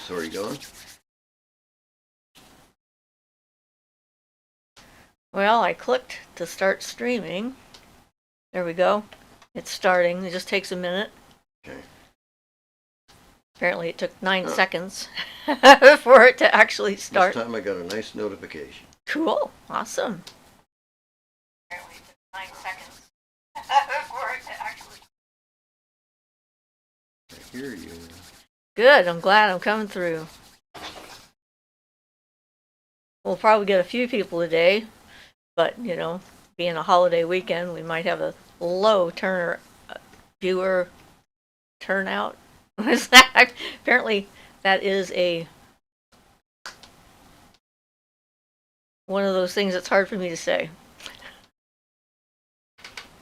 So are you going? Well, I clicked to start streaming. There we go. It's starting. It just takes a minute. Okay. Apparently it took 9 seconds for it to actually start. This time I got a nice notification. Cool. Awesome. Apparently it took 9 seconds for it to actually. I hear you. Good. I'm glad I'm coming through. We'll probably get a few people today, but, you know, being a holiday weekend, we might have a low viewer turnout. What is that? Apparently, that is one of those things that's hard for me to say.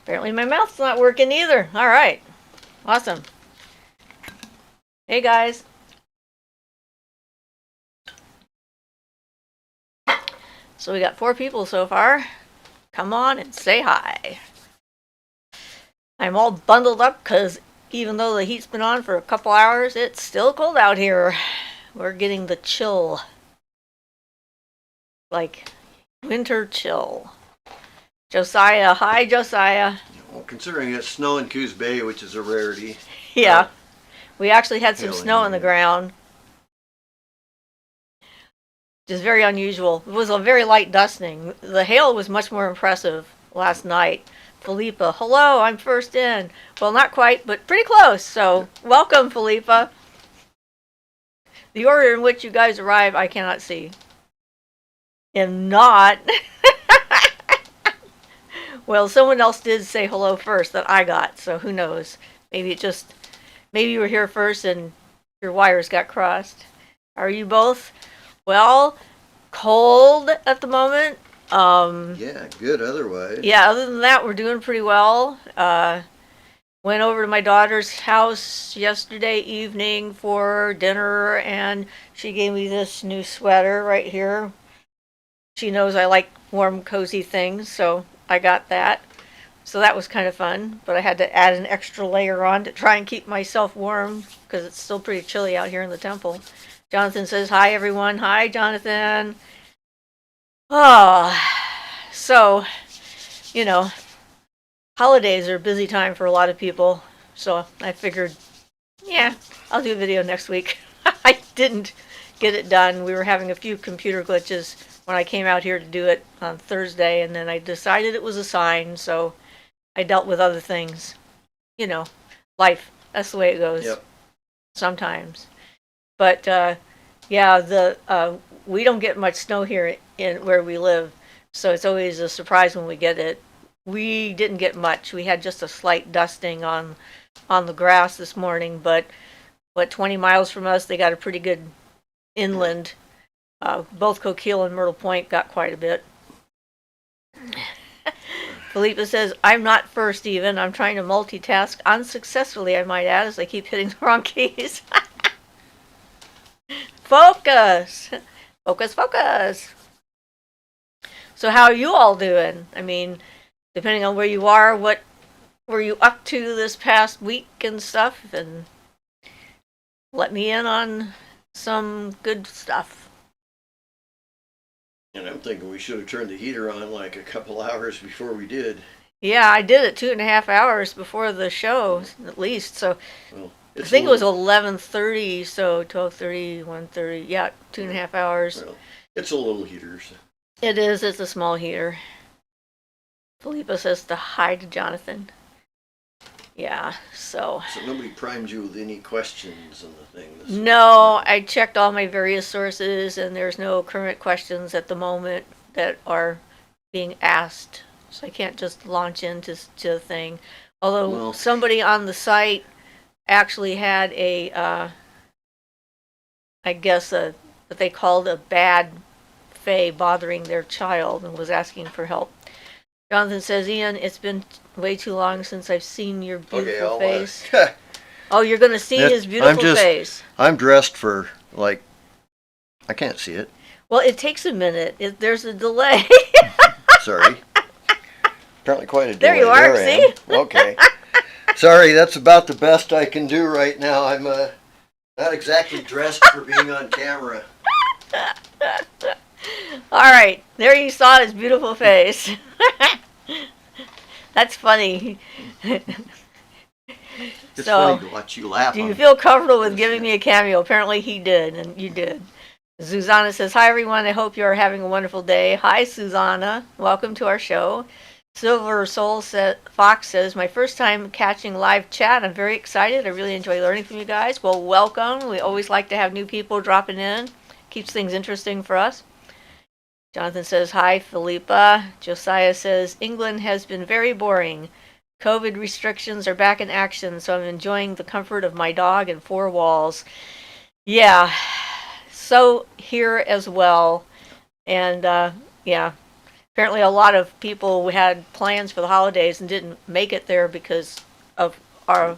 Apparently, my mouth's not working either. All right. Awesome. Hey, guys. So we got 4 people so far. Come on and say hi. I'm all bundled up because even though the heat's been on for a couple hours, it's still cold out here. We're getting the chill. Like winter chill. Josiah. Hi, Josiah. Well, considering it's snow in Coos Bay, which is a rarity. Yeah. We actually had some snow on the ground. Which is very unusual. It was a very light dusting. The hail was much more impressive last night. Philippa, hello, I'm first in. Well, not quite, but pretty close. So, welcome, Philippa. The order in which you guys arrive, I cannot see. And not. Well, someone else did say hello first that I got, so who knows? Maybe you were here first and your wires got crossed. Are you both? Well, cold at the moment. Yeah, good otherwise. Yeah, other than that, we're doing pretty well. Went over to my daughter's house yesterday evening for dinner, and she gave me this new sweater right here. She knows I like warm, cozy things, so I got that. So that was kind of fun, but I had to add an extra layer on to try and keep myself warm because it's still pretty chilly out here in the temple. Jonathan says, hi, everyone. Hi, Jonathan. Oh, so, you know, holidays are a busy time for a lot of people. So I figured, yeah, I'll do a video next week. I didn't get it done. We were having a few computer glitches when I came out here to do it on Thursday, and then I decided it was a sign, so I dealt with other things. You know, life. That's the way it goes. Yep. Sometimes. But yeah, we don't get much snow here in where we live, so it's always a surprise when we get it. We didn't get much. We had just a slight dusting on the grass this morning, but 20 miles from us, they got a pretty good inland. Both Coquille and Myrtle Point got quite a bit. Philippa says, I'm not first even. I'm trying to multitask unsuccessfully, I might add, as I keep hitting the wrong keys. Focus! Focus, focus! So how are you all doing? I mean, depending on where you are, what were you up to this past week and stuff? And let me in on some good stuff. And I'm thinking we should have turned the heater on like a couple hours before we did. Yeah, I did it 2.5 hours before the show, at least. So Well, I think it was 11:30, so 12:30, 1:30. Yeah, 2.5 hours. Well, it's a little heater. So. It is. It's a small heater. Philippa says to hi to Jonathan. Yeah, so. So nobody primed you with any questions on the thing? No, I checked all my various sources, and there's no current questions at the moment that are being asked. So I can't just launch into the thing. Although somebody on the site actually had I guess what they called a bad fae bothering their child and was asking for help. Jonathan says, Ian, it's been way too long since I've seen your beautiful face. Oh, you're going to see his beautiful face. I'm dressed for, like, I can't see it. Well, it takes a minute. There's a delay. Sorry. Apparently quite a delay. There you are, see? Okay. Sorry, that's about the best I can do right now. I'm Not exactly dressed for being on camera. All right, there you saw his beautiful face. That's funny. It's So, funny to watch you laugh. do you on feel comfortable with this, giving me a cameo? Apparently he did, and you did. Susanna says, hi everyone, I hope you are having a wonderful day. Hi Susanna, welcome to our show. Silver Soul Fox says, my first time catching live chat. I'm very excited. I really enjoy learning from you guys. Well, welcome. We always like to have new people dropping in. Keeps things interesting for us. Jonathan says, hi, Philippa. Josiah says, England has been very boring. COVID restrictions are back in action, so I'm enjoying the comfort of my dog and four walls. Yeah, so here as well. And yeah, apparently a lot of people had plans for the holidays and didn't make it there because of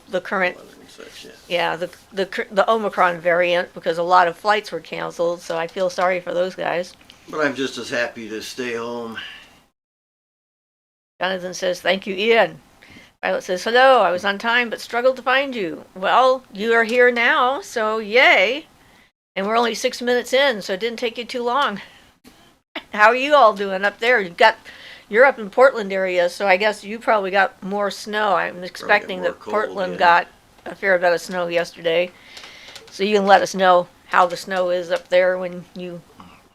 the current, yeah, the Omicron variant, because a lot of flights were canceled. So I feel sorry for those guys. But I'm just as happy to stay home. Jonathan says, thank you, Ian. Violet says, hello, I was on time but struggled to find you. Well, you are here now, so yay. And we're only 6 minutes in, so it didn't take you too long. How are you all doing up there? You're up in Portland area, so I guess you probably got more snow. I'm expecting that Portland got a fair bit of snow yesterday. So you can let us know how the snow is up there when you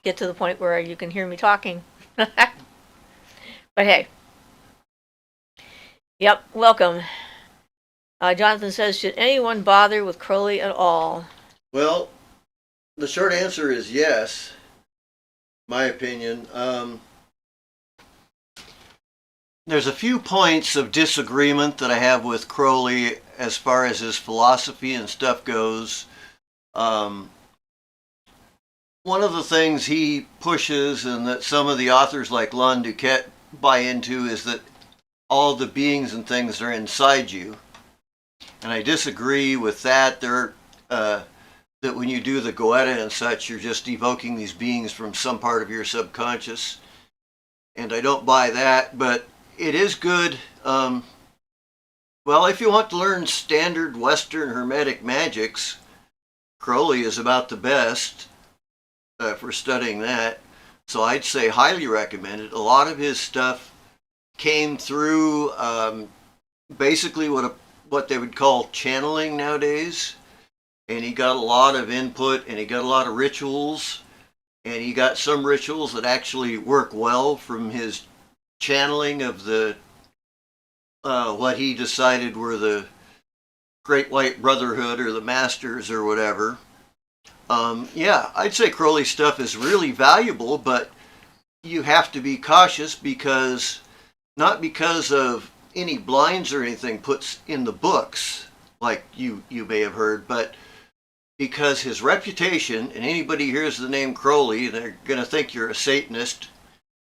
get to the point where you can hear me talking. But hey. Yep, welcome. Jonathan says, should anyone bother with Crowley at all? Well, the short answer is yes, my opinion. There's a few points of disagreement that I have with Crowley as far as his philosophy and stuff goes. One of the things he pushes, and that some of the authors like Lon Duquette buy into, is that all the beings and things are inside you. And I disagree with that. That when you do the Goetta and such, you're just evoking these beings from some part of your subconscious. And I don't buy that, but it is good. Well, if you want to learn standard Western Hermetic magics, Crowley is about the best for studying that. So I'd say highly recommend it. A lot of his stuff came through basically what they would call channeling nowadays. And he got a lot of input, and he got a lot of rituals, and he got some rituals that actually work well from his channeling of the what he decided were the Great White Brotherhood or the Masters or whatever. Yeah, I'd say Crowley's stuff is really valuable, but you have to be cautious, because not because of any blinds or anything puts in the books, like you may have heard, but because his reputation, and anybody hears the name Crowley, they're going to think you're a Satanist,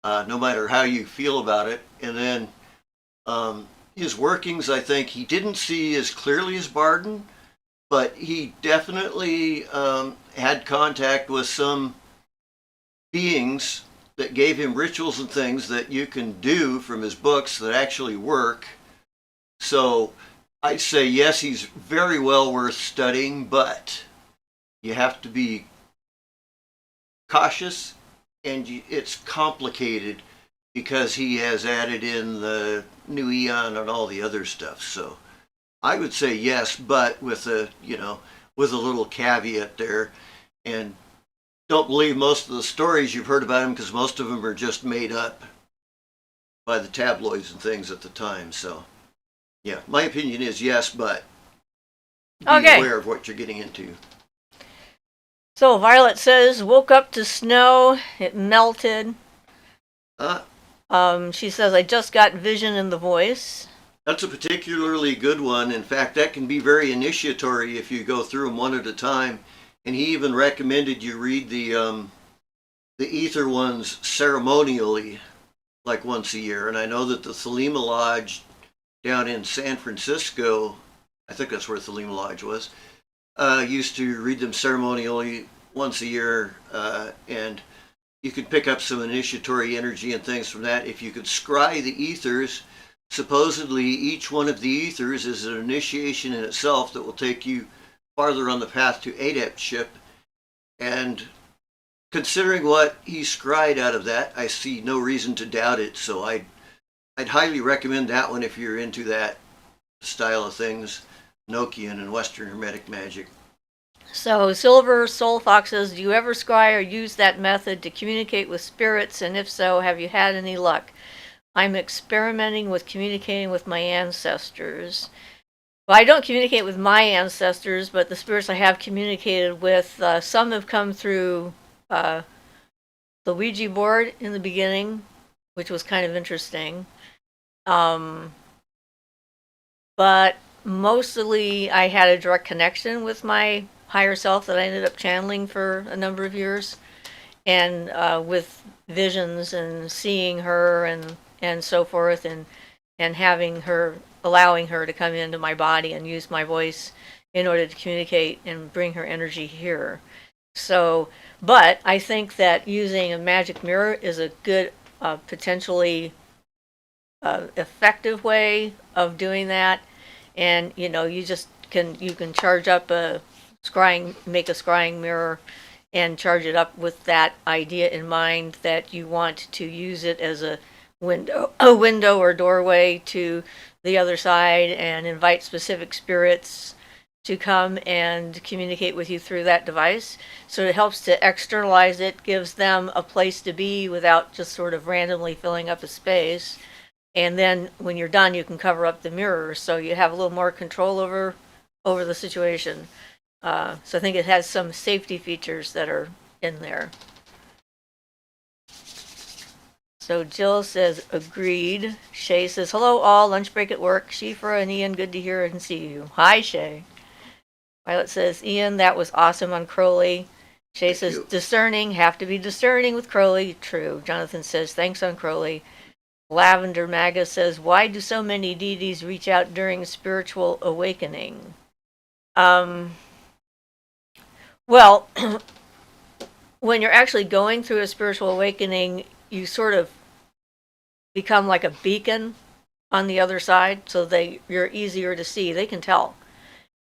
no matter how you feel about it. And then his workings, I think he didn't see as clearly as Barden, but he definitely had contact with some beings that gave him rituals and things that you can do from his books that actually work. So I'd say yes, he's very well worth studying, but you have to be cautious, and it's complicated because he has added in the new eon and all the other stuff. So I would say yes, but with a little caveat there. And don't believe most of the stories you've heard about him, because most of them are just made up by the tabloids and things at the time. So yeah, my opinion is yes, but be aware of what you're getting into. So Violet says, woke up to snow. It melted. She says, I just got vision in the voice. That's a particularly good one. In fact, that can be very initiatory if you go through them one at a time. And he even recommended you read the ether ones ceremonially, like once a year. And I know that the Thelema Lodge down in San Francisco, I think that's where Thelema Lodge was, used to read them ceremonially once a year, and you could pick up some initiatory energy and things from that. If you could scry the ethers, supposedly each one of the ethers is an initiation in itself that will take you farther on the path to adeptship. And considering what he scried out of that, I see no reason to doubt it. So I'd highly recommend that one if you're into that style of things, Nokian and Western Hermetic magic. So, Silver Soul Fox says, do you ever scry or use that method to communicate with spirits? And if so, have you had any luck? I'm experimenting with communicating with my ancestors. Well, I don't communicate with my ancestors, but the spirits I have communicated with, some have come through the Ouija board in the beginning, which was kind of interesting. But mostly I had a direct connection with my higher self that I ended up channeling for a number of years, and with visions and seeing her and so forth, and having her, allowing her to come into my body and use my voice in order to communicate and bring her energy here. So, but I think that using a magic mirror is a good, potentially effective way of doing that. And you know, you can charge up make a scrying mirror and charge it up with that idea in mind, that you want to use it as a window or doorway to the other side, and invite specific spirits to come and communicate with you through that device. So it helps to externalize it, gives them a place to be without just sort of randomly filling up a space. And then when you're done, you can cover up the mirror, so you have a little more control over the situation. So I think it has some safety features that are in there. So Jill says, agreed. Shay says, hello all, lunch break at work. Siofra and Ian, good to hear and see you. Hi, Shay. Violet says, Ian, that was awesome on Crowley. Shay says, discerning, have to be discerning with Crowley. True. Jonathan says, thanks on Crowley. Lavender Maga says, why do so many deities reach out during spiritual awakening? Well, when you're actually going through a spiritual awakening, you sort of become like a beacon on the other side, so you're easier to see. They can tell,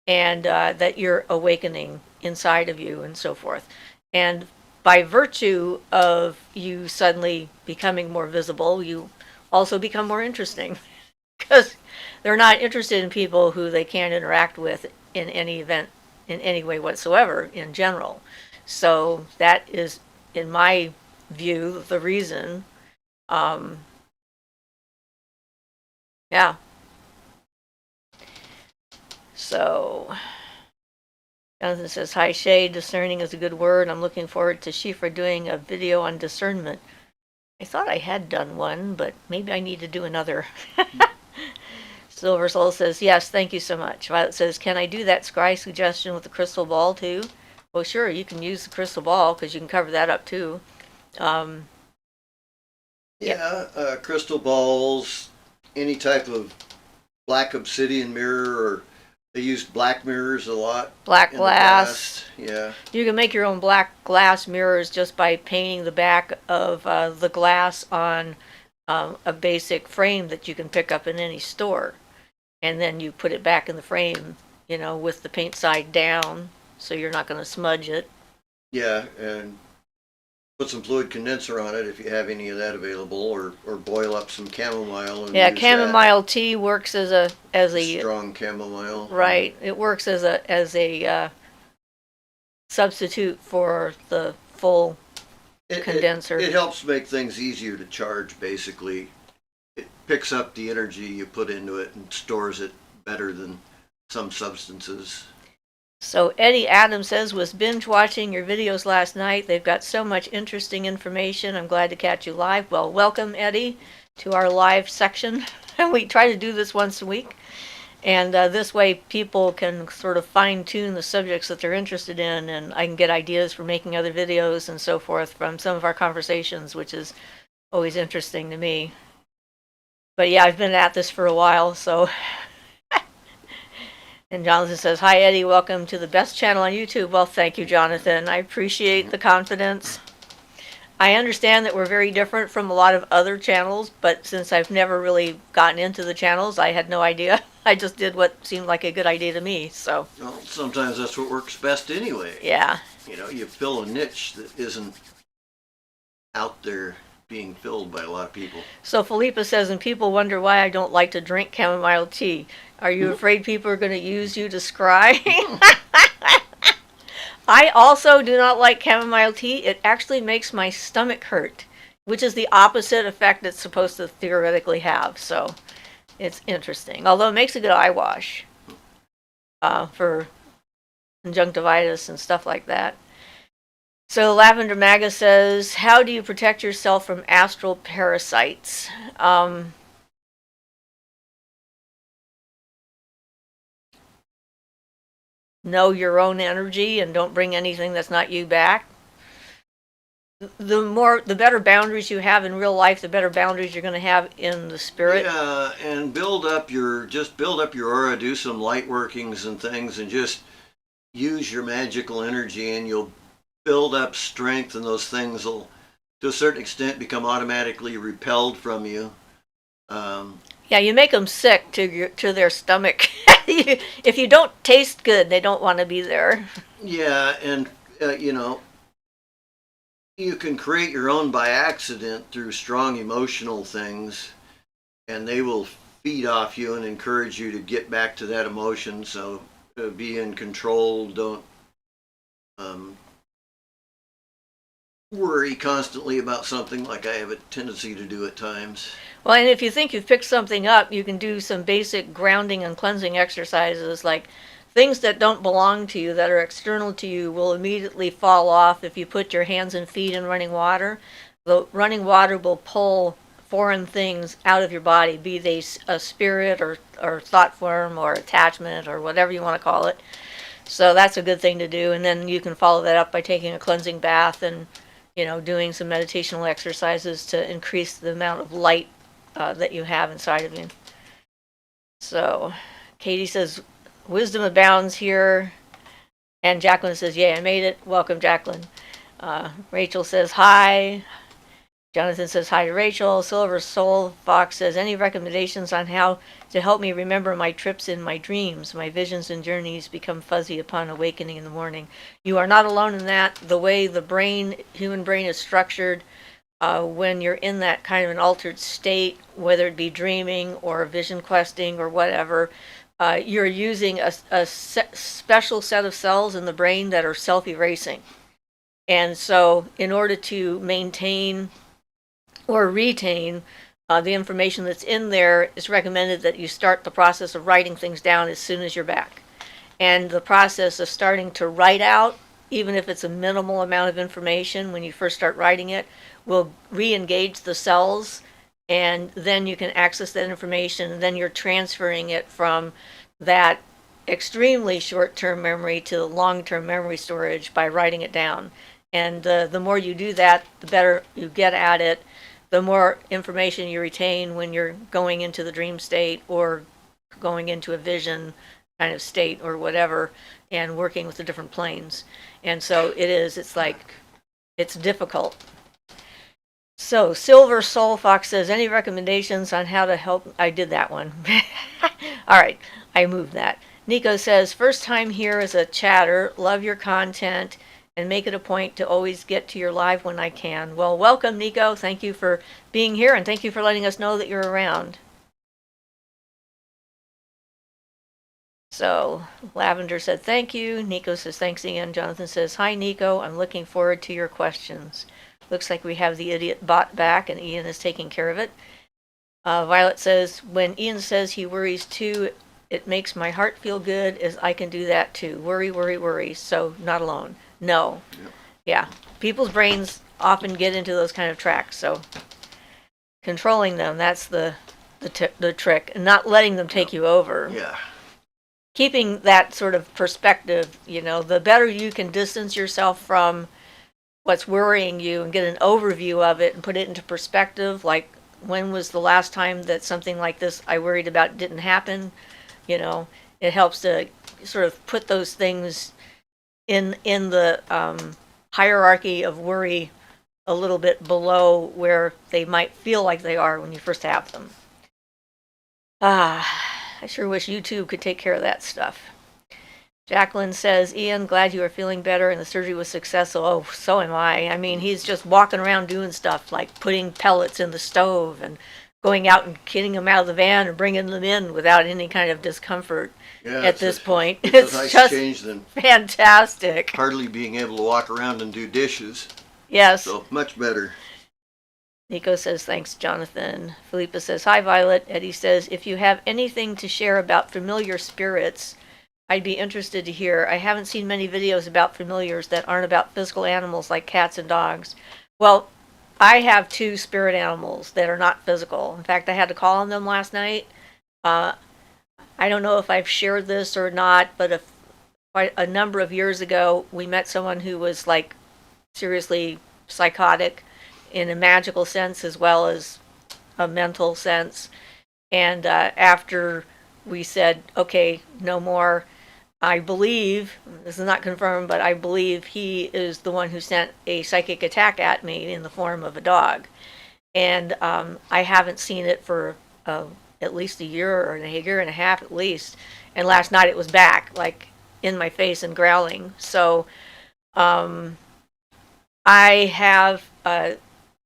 and that you're awakening inside of you and so forth. And by virtue of you suddenly becoming more visible, you also become more interesting, because they're not interested in people who they can't interact with in any event, in any way whatsoever, in general. So that is, in my view, the reason. Yeah. So Jonathan says, hi Shay, discerning is a good word. I'm looking forward to Siofra doing a video on discernment. I thought I had done one, but maybe I need to do another. Silver Soul says, yes, thank you so much. Violet says, can I do that scry suggestion with the crystal ball too? Well, sure, you can use the crystal ball, because you can cover that up too. Crystal balls, any type of black obsidian mirror, or they used black mirrors a lot. Black glass. Yeah. You can make your own black glass mirrors just by painting the back of the glass on a basic frame that you can pick up in any store. And then you put it back in the frame, with the paint side down, so you're not going to smudge it. Yeah, and put some fluid condenser on it if you have any of that available, or boil up some chamomile. And use chamomile tea works as a strong chamomile. Right, it works as a substitute for the full condenser. It helps make things easier to charge. Basically, it picks up the energy you put into it and stores it better than some substances. So Eddie Adams says, was binge watching your videos last night. They've got so much interesting information. I'm glad to catch you live. Well, welcome, Eddie, to our live section. We try to do this once a week. And this way people can sort of fine-tune the subjects that they're interested in, and I can get ideas for making other videos and so forth from some of our conversations, which is always interesting to me. But yeah, I've been at this for a while, so... And Jonathan says, hi, Eddie, welcome to the best channel on YouTube. Well, thank you, Jonathan. I appreciate the confidence. I understand that we're very different from a lot of other channels, but since I've never really gotten into the channels, I had no idea. I just did what seemed like a good idea to me, so. Well, sometimes that's what works best anyway. Yeah. You know, you fill a niche that isn't out there being filled by a lot of people. So Philippa says, and people wonder why I don't like to drink chamomile tea. Are you afraid people are going to use you to scry? I also do not like chamomile tea. It actually makes my stomach hurt, which is the opposite effect it's supposed to theoretically have. So it's interesting. Although it makes a good eye wash for conjunctivitis and stuff like that. So Lavender Maga says, how do you protect yourself from astral parasites? Know your own energy and don't bring anything that's not you back. The better boundaries you have in real life, the better boundaries you're going to have in the spirit. Yeah, and build up your aura, do some light workings and things, and just use your magical energy, and you'll build up strength, and those things will, to a certain extent, become automatically repelled from you. Yeah, you make them sick to their stomach. If you don't taste good, they don't want to be there. Yeah, and you know, you can create your own by accident through strong emotional things, and they will feed off you and encourage you to get back to that emotion. So be in control. Don't worry constantly about something like I have a tendency to do at times. Well, and if you think you've picked something up, you can do some basic grounding and cleansing exercises, like things that don't belong to you, that are external to you, will immediately fall off if you put your hands and feet in running water. The running water will pull foreign things out of your body, be they a spirit or thought form or attachment or whatever you want to call it. So that's a good thing to do. And then you can follow that up by taking a cleansing bath and, you know, doing some meditational exercises to increase the amount of light that you have inside of you. So Katie says, wisdom abounds here. And Jacqueline says, yay, I made it. Welcome, Jacqueline. Rachel says, hi. Jonathan says, hi to Rachel. Silver Soul Fox says, any recommendations on how to help me remember my trips in my dreams? My visions and journeys become fuzzy upon awakening in the morning. You are not alone in that. The way the human brain is structured, when you're in that kind of an altered state, whether it be dreaming or vision questing or whatever, you're using a special set of cells in the brain that are self-erasing. And so in order to maintain or retain the information that's in there, it's recommended that you start the process of writing things down as soon as you're back. And the process of starting to write out, even if it's a minimal amount of information, when you first start writing it, will re-engage the cells, and then you can access that information, and then you're transferring it from that extremely short-term memory to the long-term memory storage by writing it down. And the more you do that, the better you get at it, the more information you retain when you're going into the dream state or going into a vision kind of state or whatever, and working with the different planes. And so it's difficult. So Silver Soul Fox says, any recommendations on how to help? I did that one. All right, I moved that. Nico says, first time here as a chatter, love your content, and make it a point to always get to your live when I can. Well, welcome, Nico. Thank you for being here, and thank you for letting us know that you're around. So Lavender said, thank you. Nico says, thanks again. Jonathan says, hi, Nico. I'm looking forward to your questions. Looks like we have the idiot bot back, and Ian is taking care of it. Violet says, when Ian says he worries too, it makes my heart feel good, as I can do that too. Worry, worry, worry. So not alone. No. Yeah. People's brains often get into those kind of tracks. So controlling them, that's the trick. And not letting them take you over. Yeah. Keeping that sort of perspective, you know, the better you can distance yourself from what's worrying you and get an overview of it and put it into perspective, like when was the last time that something like this I worried about didn't happen, you know, it helps to sort of put those things in the hierarchy of worry a little bit below where they might feel like they are when you first have them. I sure wish YouTube could take care of that stuff. Jacqueline says, Ian, glad you are feeling better and the surgery was successful. Oh, so am I. I mean, he's just walking around doing stuff like putting pellets in the stove and going out and getting them out of the van and bringing them in without any kind of discomfort at this point. It's a nice just change than fantastic. hardly being able to walk around and do dishes. Yes. So much better. Nico says, thanks, Jonathan. Philippa says, hi, Violet. Eddie says, if you have anything to share about familiar spirits, I'd be interested to hear. I haven't seen many videos about familiars that aren't about physical animals like cats and dogs. Well, I have 2 spirit animals that are not physical. In fact, I had to call on them last night. I don't know if I've shared this or not, but quite a number of years ago, we met someone who was like seriously psychotic in a magical sense as well as a mental sense. And after we said, okay, no more, I believe, this is not confirmed, but I believe he is the one who sent a psychic attack at me in the form of a dog. And I haven't seen it for at least a year or a year and a half at least. And last night it was back, like in my face and growling. So I have,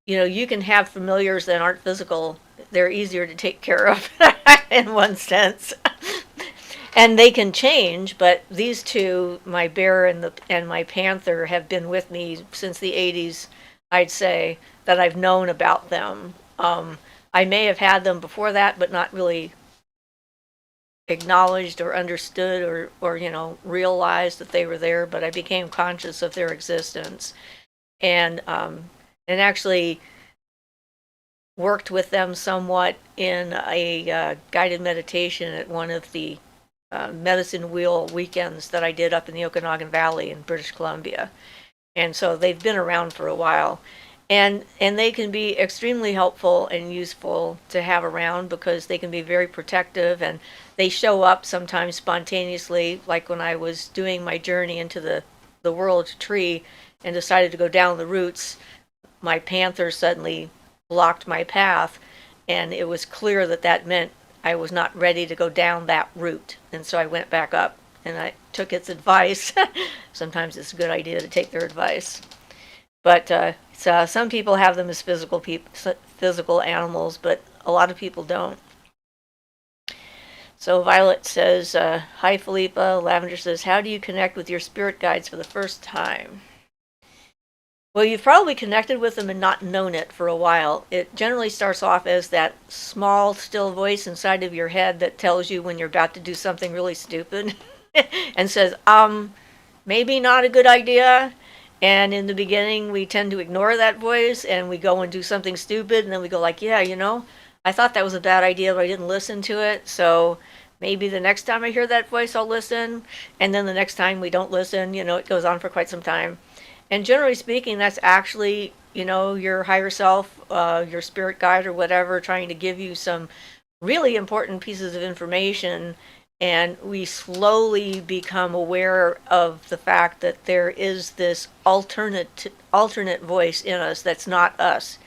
you can have familiars that aren't physical. They're easier to take care of in one sense. And they can change, but these 2, my bear and my panther, have been with me since the 80s, I'd say, that I've known about them. I may have had them before that, but not really acknowledged or understood or realized that they were there, but I became conscious of their existence. And actually worked with them somewhat in a guided meditation at one of the medicine wheel weekends that I did up in the Okanagan Valley in British Columbia. And so they've been around for a while. And they can be extremely helpful and useful to have around because they can be very protective and they show up sometimes spontaneously, like when I was doing my journey into the world tree and decided to go down the roots, my panther suddenly blocked my path, and it was clear that meant I was not ready to go down that route. And so I went back up and I took its advice. Sometimes it's a good idea to take their advice. But some people have them as physical animals, but a lot of people don't. So Violet says, hi, Philippa. Lavender says, how do you connect with your spirit guides for the first time? Well, you've probably connected with them and not known it for a while. It generally starts off as that small, still voice inside of your head that tells you when you're about to do something really stupid and says, maybe not a good idea. And in the beginning, we tend to ignore that voice and we go and do something stupid. And then we go like, yeah, I thought that was a bad idea, but I didn't listen to it. So maybe the next time I hear that voice, I'll listen. And then the next time we don't listen, it goes on for quite some time. And generally speaking, that's actually, your higher self, your spirit guide or whatever, trying to give you some really important pieces of information. And we slowly become aware of the fact that there is this alternate voice in us that's not us.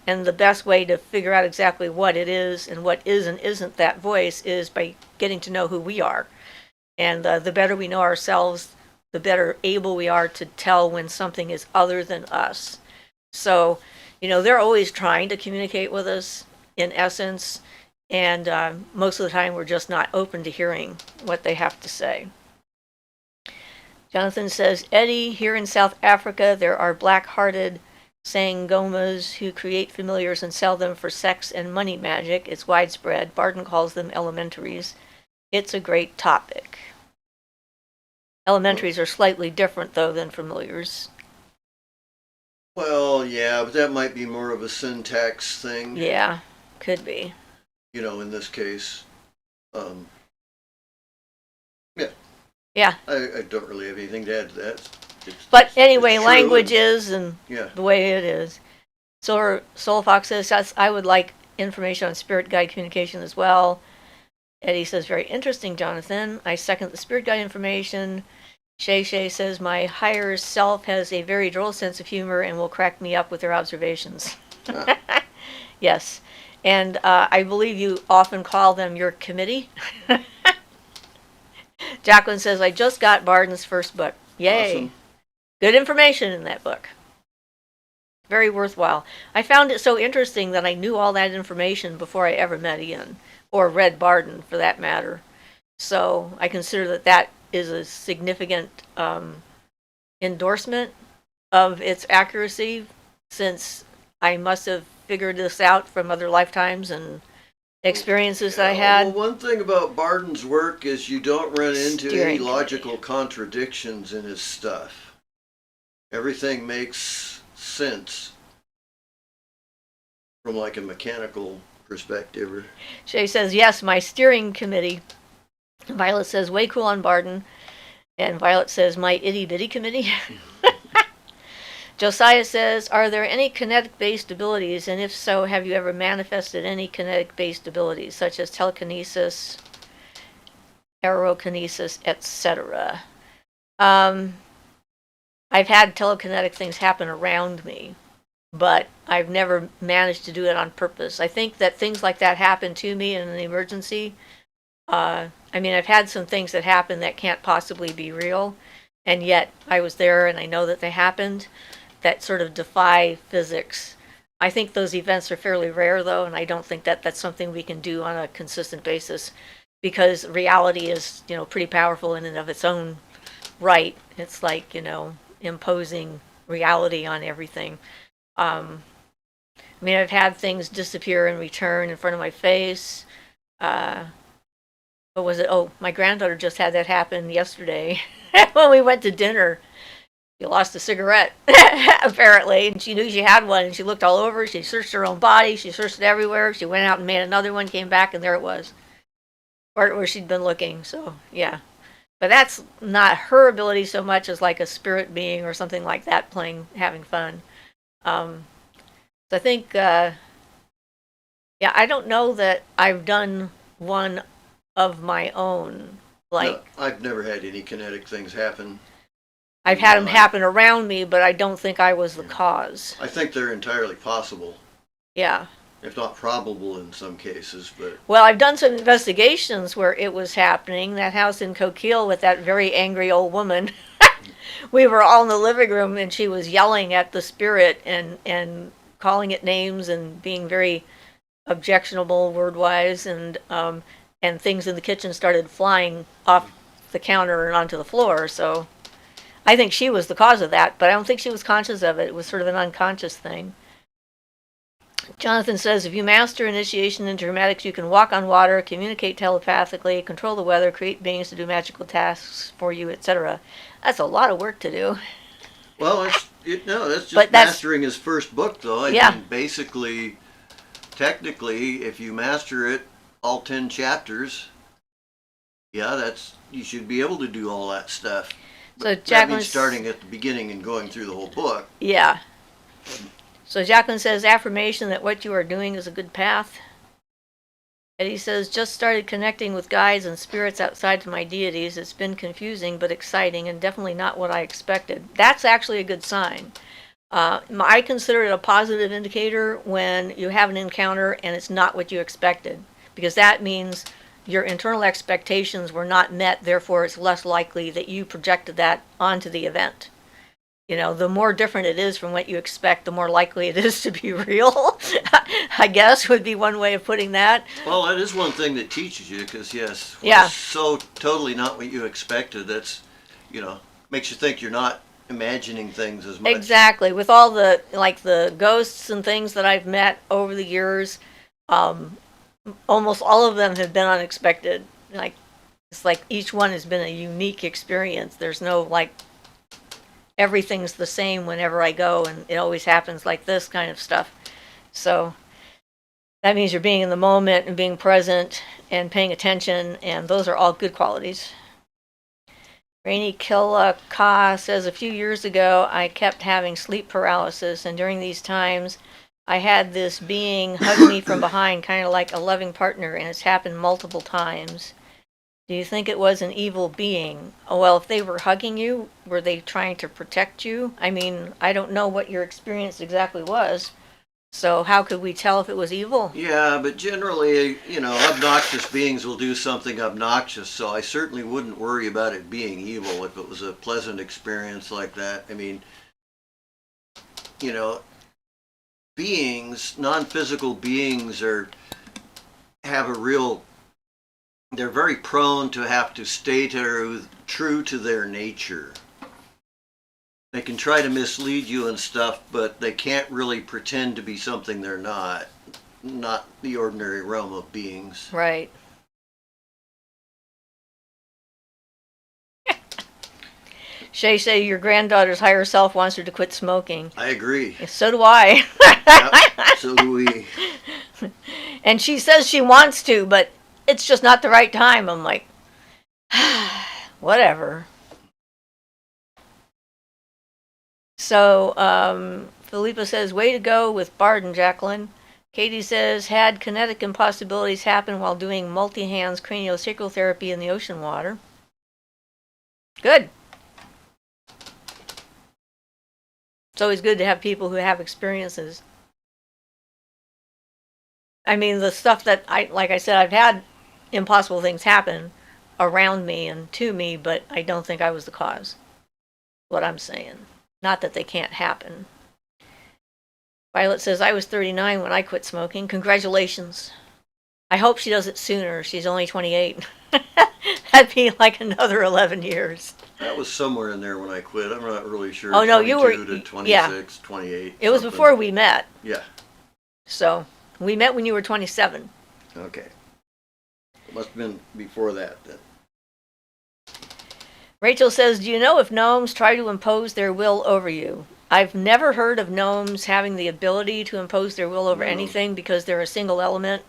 And the best way to figure out exactly what it is and what is and isn't that voice is by getting to know who we are. And the better we know ourselves, the better able we are to tell when something is other than us. So, they're always trying to communicate with us in essence, and most of the time we're just not open to hearing what they have to say. Jonathan says, Eddie, here in South Africa, there are black-hearted Sangomas who create familiars and sell them for sex and money magic. It's widespread. Barton calls them elementaries. It's a great topic. Elementaries are slightly different, though, than familiars. Well, yeah, but that might be more of a syntax thing. Yeah, could be. In this case. Yeah. Yeah. I don't really have anything to add to that. But anyway, language is and yeah. The way it is. So Soul Fox says, I would like information on spirit guide communication as well. Eddie says, very interesting, Jonathan. I second the spirit guide information. Shay Shay says, my higher self has a very droll sense of humor and will crack me up with their observations. Yes. And I believe you often call them your committee. Jacqueline says, I just got Barden's first book. Yay. Awesome. Good information in that book. Very worthwhile. I found it so interesting that I knew all that information before I ever met Ian, or read Barden for that matter. So I consider that that is a significant endorsement of its accuracy, since I must have figured this out from other lifetimes and experiences that I had. Well, one thing about Barden's work is you don't run into Steering any logical contradictions in his stuff. Everything makes sense from like a mechanical perspective. Shay says, yes, my steering committee. Violet says, way cool on Barden. And Violet says, my itty bitty committee. Josiah says, are there any kinetic-based abilities, and if so, have you ever manifested any kinetic-based abilities, such as telekinesis, aerokinesis, etc.? I've had telekinetic things happen around me, but I've never managed to do it on purpose. I think that things like that happen to me in an emergency. I mean, I've had some things that happen that can't possibly be real, and yet I was there and I know that they happened, that sort of defy physics. I think those events are fairly rare, though, and I don't think that that's something we can do on a consistent basis, because reality is, pretty powerful in and of its own right. It's like, imposing reality on everything. I mean, I've had things disappear and return in front of my face. What was it? Oh, my granddaughter just had that happen yesterday when we went to dinner. She lost a cigarette, apparently, and she knew she had one, and she looked all over. She searched her own body. She searched it everywhere. She went out and made another one, came back, and there it was, where she'd been looking. So, yeah. But that's not her ability so much as like a spirit being or something like that, having fun. So I think, I don't know that I've done one of my own. No, I've never had any kinetic things happen. I've had them happen around me, but I don't think I was the cause. I think they're entirely possible. Yeah. If not probable in some cases, but... Well, I've done some investigations where it was happening. That house in Coquille with that very angry old woman. We were all in the living room, and she was yelling at the spirit and calling it names and being very objectionable word-wise, and things in the kitchen started flying off the counter and onto the floor, so... I think she was the cause of that, but I don't think she was conscious of it. It was sort of an unconscious thing. Jonathan says, if you master initiation into dramatics, you can walk on water, communicate telepathically, control the weather, create beings to do magical tasks for you, etc. That's a lot of work to do. Well, that's just mastering his first book, though. I mean, basically, technically, if you master it, all 10 chapters, you should be able to do all that stuff. So that means starting at the beginning and going through the whole book. Yeah. So Jacqueline says, affirmation that what you are doing is a good path. Eddie says, just started connecting with guides and spirits outside to my deities. It's been confusing but exciting and definitely not what I expected. That's actually a good sign. I consider it a positive indicator when you have an encounter and it's not what you expected, because that means your internal expectations were not met, therefore it's less likely that you projected that onto the event. The more different it is from what you expect, the more likely it is to be real, I guess, would be one way of putting that. Well, that is one thing that teaches you, because, it's so totally not what you expected, that's, makes you think you're not imagining things as much. Exactly. With all the ghosts and things that I've met over the years, almost all of them have been unexpected. It's like each one has been a unique experience. There's no everything's the same whenever I go, and it always happens like this kind of stuff. So that means you're being in the moment and being present and paying attention, and those are all good qualities. Rainy Killa says, a few years ago I kept having sleep paralysis, and during these times I had this being hug me from behind, kind of like a loving partner, and it's happened multiple times. Do you think it was an evil being? Oh, well, if they were hugging you, were they trying to protect you? I mean, I don't know what your experience exactly was. So how could we tell if it was evil? Yeah, but generally, obnoxious beings will do something obnoxious, so I certainly wouldn't worry about it being evil if it was a pleasant experience like that. I mean, you know, beings, non-physical beings have a real, they're very prone to have to stay true to their nature. They can try to mislead you and stuff, but they can't really pretend to be something they're not. Not the ordinary realm of beings. Right. Shay say your granddaughter's higher self wants her to quit smoking. I agree. So do I. Yep, so do we. And she says she wants to, but it's just not the right time. I'm like, whatever. So, Philippa says, way to go with Bard and Jacqueline. Katie says, had kinetic impossibilities happen while doing multi-hands craniosacral therapy in the ocean water. Good. It's always good to have people who have experiences. I mean, the stuff that like I said, I've had impossible things happen around me and to me, but I don't think I was the cause. What I'm saying. Not that they can't happen. Violet says, I was 39 when I quit smoking. Congratulations. I hope she does it sooner. She's only 28. That'd be like another 11 years. That was somewhere in there when I quit. I'm not really sure. Oh, no, you were... To 26, yeah. 28. It was before we met. Yeah. So, we met when you were 27. Okay. It must have been before that then. Rachel says, do you know if gnomes try to impose their will over you? I've never heard of gnomes having the ability to impose their will over anything because they're a single element,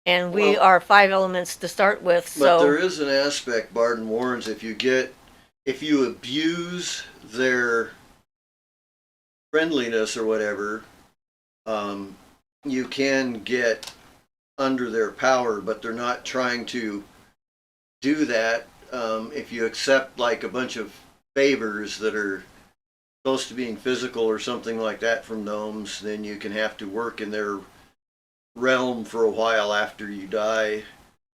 and we are 5 elements to start with. So. But there is an aspect, Barden warns, if you abuse their friendliness or whatever, you can get under their power, but they're not trying to do that. If you accept like a bunch of favors that are close to being physical or something like that from gnomes, then you can have to work in their realm for a while after you die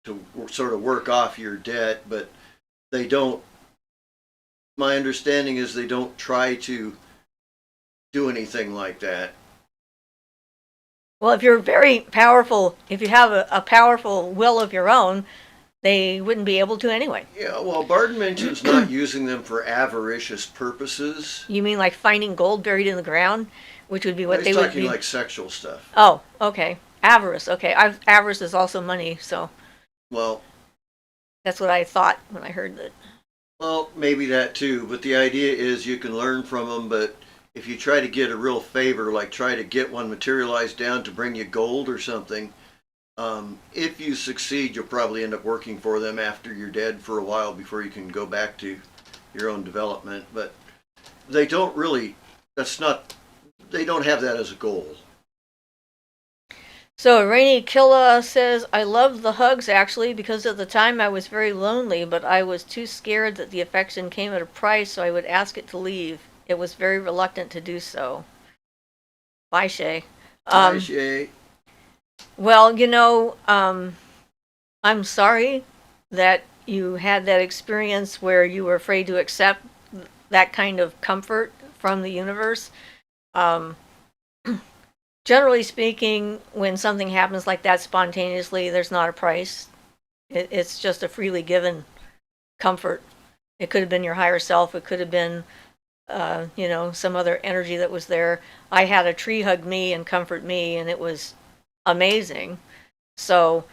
to sort of work off your debt, but they don't, my understanding is they don't try to do anything like that. Well, if you're very powerful, if you have a powerful will of your own, they wouldn't be able to anyway. Yeah, well, Barden mentions not using them for avaricious purposes. You mean like finding gold buried in the ground, which would be what they would be? He's talking like sexual stuff. Oh, okay. Avarice. Okay, avarice is also money, so. Well. That's what I thought when I heard that. Well, maybe that too, but the idea is you can learn from them, but if you try to get a real favor, like try to get one materialized down to bring you gold or something, if you succeed, you'll probably end up working for them after you're dead for a while before you can go back to your own development. But they don't really, they don't have that as a goal. So Rainy Killa says, I loved the hugs actually because at the time I was very lonely, but I was too scared that the affection came at a price, so I would ask it to leave. It was very reluctant to do so. Bye, Shay. Bye, Shay. Well, I'm sorry that you had that experience where you were afraid to accept that kind of comfort from the universe. Generally speaking, when something happens like that spontaneously, there's not a price. It's just a freely given comfort. It could have been your higher self. It could have been, some other energy that was there. I had a tree hug me and comfort me, and it was amazing. So,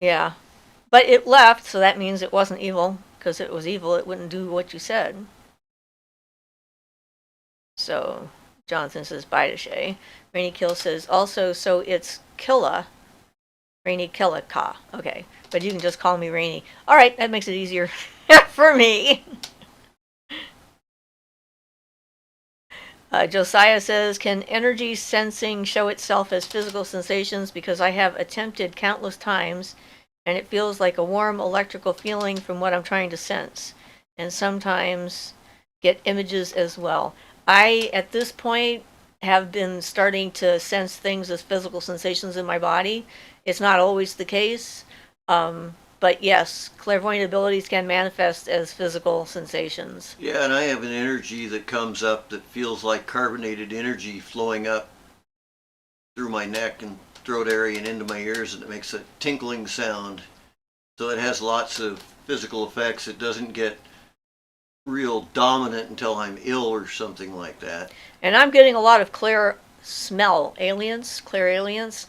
yeah. But it left, so that means it wasn't evil. Because if it was evil, it wouldn't do what you said. So, Jonathan says, bye to Shay. Rainy Kill says, also, so it's Killa. Rainy Killa Ka. Okay. But you can just call me Rainy. All right, that makes it easier for me. Josiah says, can energy sensing show itself as physical sensations? Because I have attempted countless times and it feels like a warm electrical feeling from what I'm trying to sense, and sometimes get images as well. I, at this point, have been starting to sense things as physical sensations in my body. It's not always the case, but yes, clairvoyant abilities can manifest as physical sensations. Yeah, and I have an energy that comes up that feels like carbonated energy flowing up through my neck and throat area and into my ears, and it makes a tinkling sound. So it has lots of physical effects. It doesn't get real dominant until I'm ill or something like that. And I'm getting a lot of clear smell aliens, clear aliens.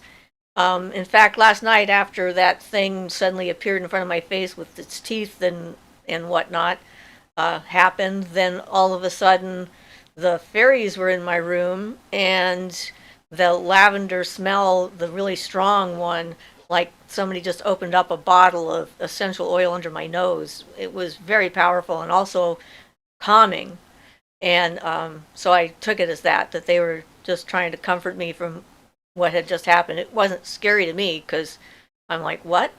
In fact, last night after that thing suddenly appeared in front of my face with its teeth and whatnot happened, then all of a sudden the fairies were in my room, and the lavender smell, the really strong one, like somebody just opened up a bottle of essential oil under my nose. It was very powerful and also calming. And so I took it as that they were just trying to comfort me from what had just happened. It wasn't scary to me because I'm like, what?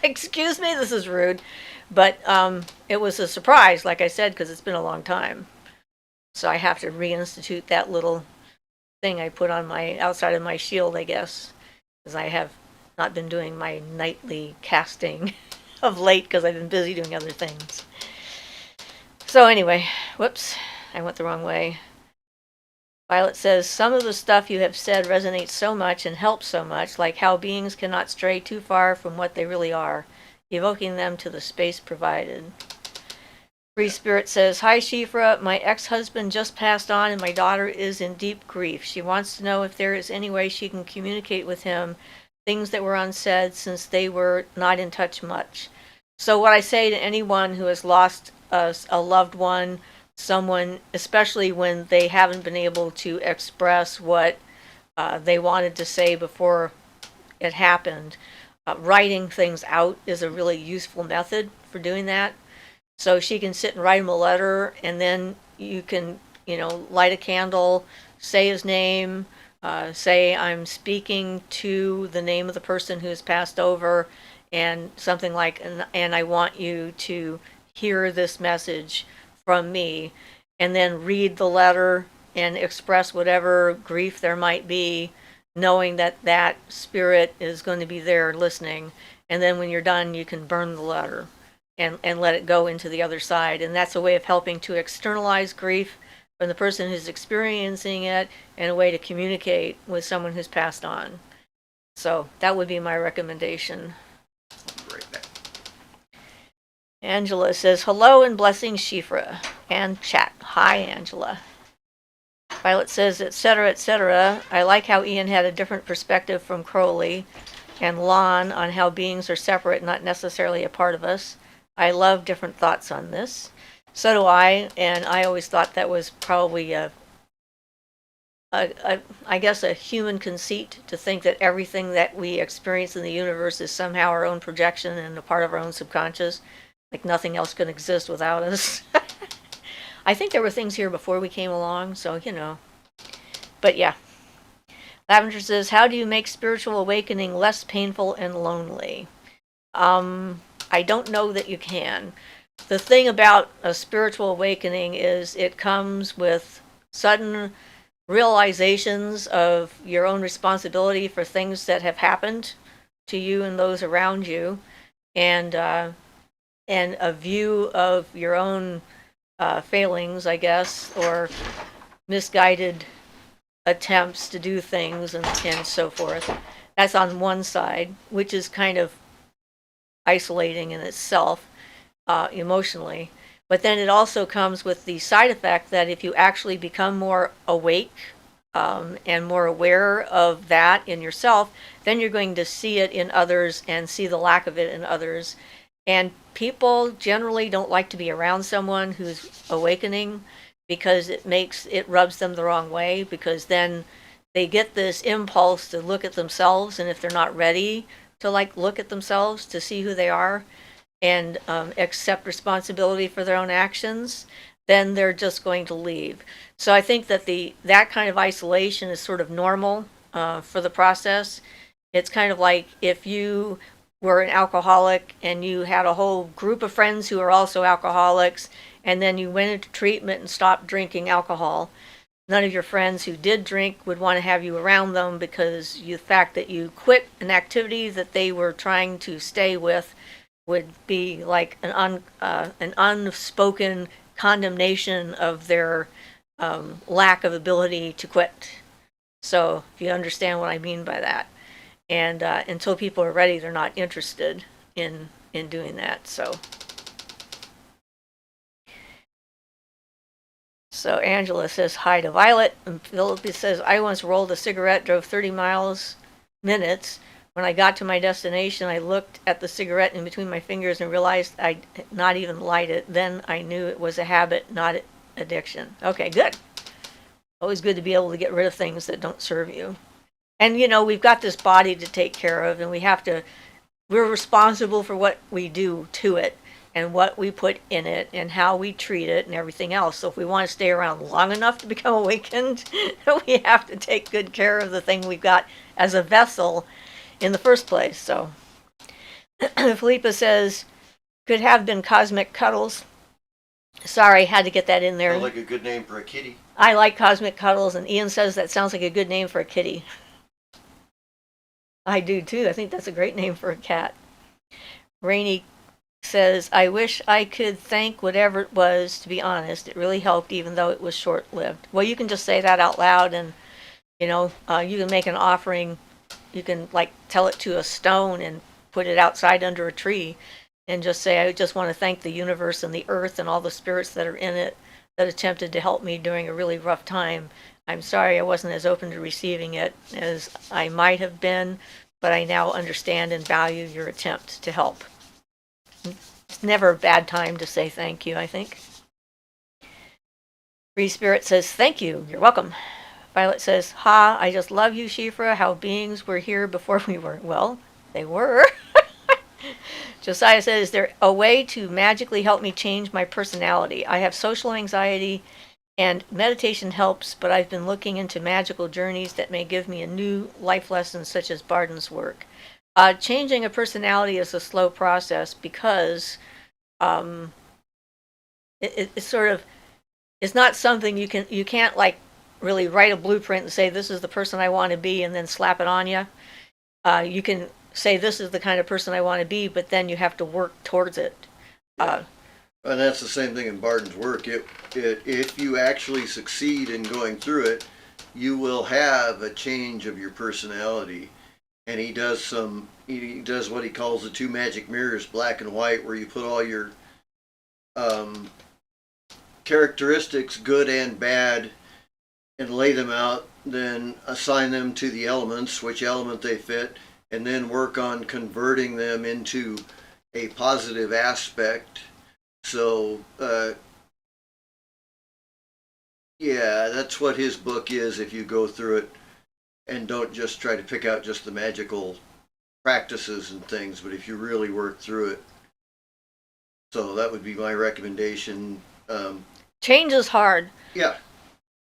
Excuse me, this is rude. But it was a surprise, like I said, because it's been a long time. So I have to reinstitute that little thing I put on my outside of my shield, I guess, because I have not been doing my nightly casting of late because I've been busy doing other things. So anyway, whoops, I went the wrong way. Violet says, some of the stuff you have said resonates so much and helps so much, like how beings cannot stray too far from what they really are, evoking them to the space provided. Free Spirit says, hi Siofra, my ex-husband just passed on and my daughter is in deep grief. She wants to know if there is any way she can communicate with him things that were unsaid since they were not in touch much. So what I say to anyone who has lost a loved one, someone, especially when they haven't been able to express what they wanted to say before it happened, writing things out is a really useful method for doing that. So she can sit and write him a letter, and then you can, light a candle, say his name, say I'm speaking to the name of the person who has passed over, and something like, and I want you to hear this message from me, and then read the letter and express whatever grief there might be, knowing that that spirit is going to be there listening. And then when you're done, you can burn the letter and let it go into the other side. And that's a way of helping to externalize grief from the person who's experiencing it, and a way to communicate with someone who's passed on. So that would be my recommendation. Right back. Angela says, hello and blessings, Siofra. And chat. Hi, Angela. Violet says, etc., etc. I like how Ian had a different perspective from Crowley and Lon on how beings are separate, not necessarily a part of us. I love different thoughts on this. So do I, and I always thought that was probably I guess a human conceit to think that everything that we experience in the universe is somehow our own projection and a part of our own subconscious, like nothing else can exist without us. I think there were things here before we came along, so But yeah. Lavender says, how do you make spiritual awakening less painful and lonely? I don't know that you can. The thing about a spiritual awakening is it comes with sudden realizations of your own responsibility for things that have happened to you and those around you, and a view of your own failings, I guess, or misguided attempts to do things and so forth. That's on one side, which is kind of isolating in itself, emotionally. But then it also comes with the side effect that if you actually become more awake and more aware of that in yourself, then you're going to see it in others and see the lack of it in others. And people generally don't like to be around someone who's awakening, because it rubs them the wrong way, because then they get this impulse to look at themselves, and if they're not ready to look at themselves to see who they are and accept responsibility for their own actions, then they're just going to leave. So I think that that kind of isolation is sort of normal for the process. It's kind of like if you were an alcoholic and you had a whole group of friends who are also alcoholics, and then you went into treatment and stopped drinking alcohol, none of your friends who did drink would want to have you around them, because the fact that you quit an activity that they were trying to stay with would be like an unspoken condemnation of their lack of ability to quit. So if you understand what I mean by that. And until people are ready, they're not interested in doing that. So Angela says hi to Violet, and Philip says, I once rolled a cigarette, drove 30 minutes. When I got to my destination, I looked at the cigarette in between my fingers and realized I'd not even light it. Then I knew it was a habit, not addiction. Okay, good. Always good to be able to get rid of things that don't serve you. And, we've got this body to take care of, and we're responsible for what we do to it and what we put in it and how we treat it and everything else. So if we want to stay around long enough to become awakened, we have to take good care of the thing we've got as a vessel in the first place. So Philippa says, could have been Cosmic Cuddles. Sorry, had to get that in there. Sounds like a good name for a kitty. I like Cosmic Cuddles, and Ian says that sounds like a good name for a kitty. I do too. I think that's a great name for a cat. Rainey says, I wish I could thank whatever it was, to be honest. It really helped, even though it was short-lived. Well, you can just say that out loud, and, you can make an offering. You can, tell it to a stone and put it outside under a tree and just say, I just want to thank the universe and the earth and all the spirits that are in it that attempted to help me during a really rough time. I'm sorry I wasn't as open to receiving it as I might have been, but I now understand and value your attempt to help. It's never a bad time to say thank you, I think. Free Spirit says, thank you. You're welcome. Violet says, ha, I just love you, Siofra, how beings were here before we were. Well, they were. Josiah says, is there a way to magically help me change my personality? I have social anxiety and meditation helps, but I've been looking into magical journeys that may give me a new life lesson, such as Barden's work. Changing a personality is a slow process because it's sort of, it's not something you can't really write a blueprint and say, this is the person I want to be, and then slap it on you. You can say, this is the kind of person I want to be, but then you have to work towards it. Yeah. And that's the same thing in Barden's work. If you actually succeed in going through it, you will have a change of your personality. And he does what he calls the two magic mirrors, black and white, where you put all your characteristics, good and bad, and lay them out, then assign them to the elements, which element they fit, and then work on converting them into a positive aspect. So, yeah, that's what his book is if you go through it and don't just try to pick out just the magical practices and things, but if you really work through it. So that would be my recommendation. Change is hard. Yeah.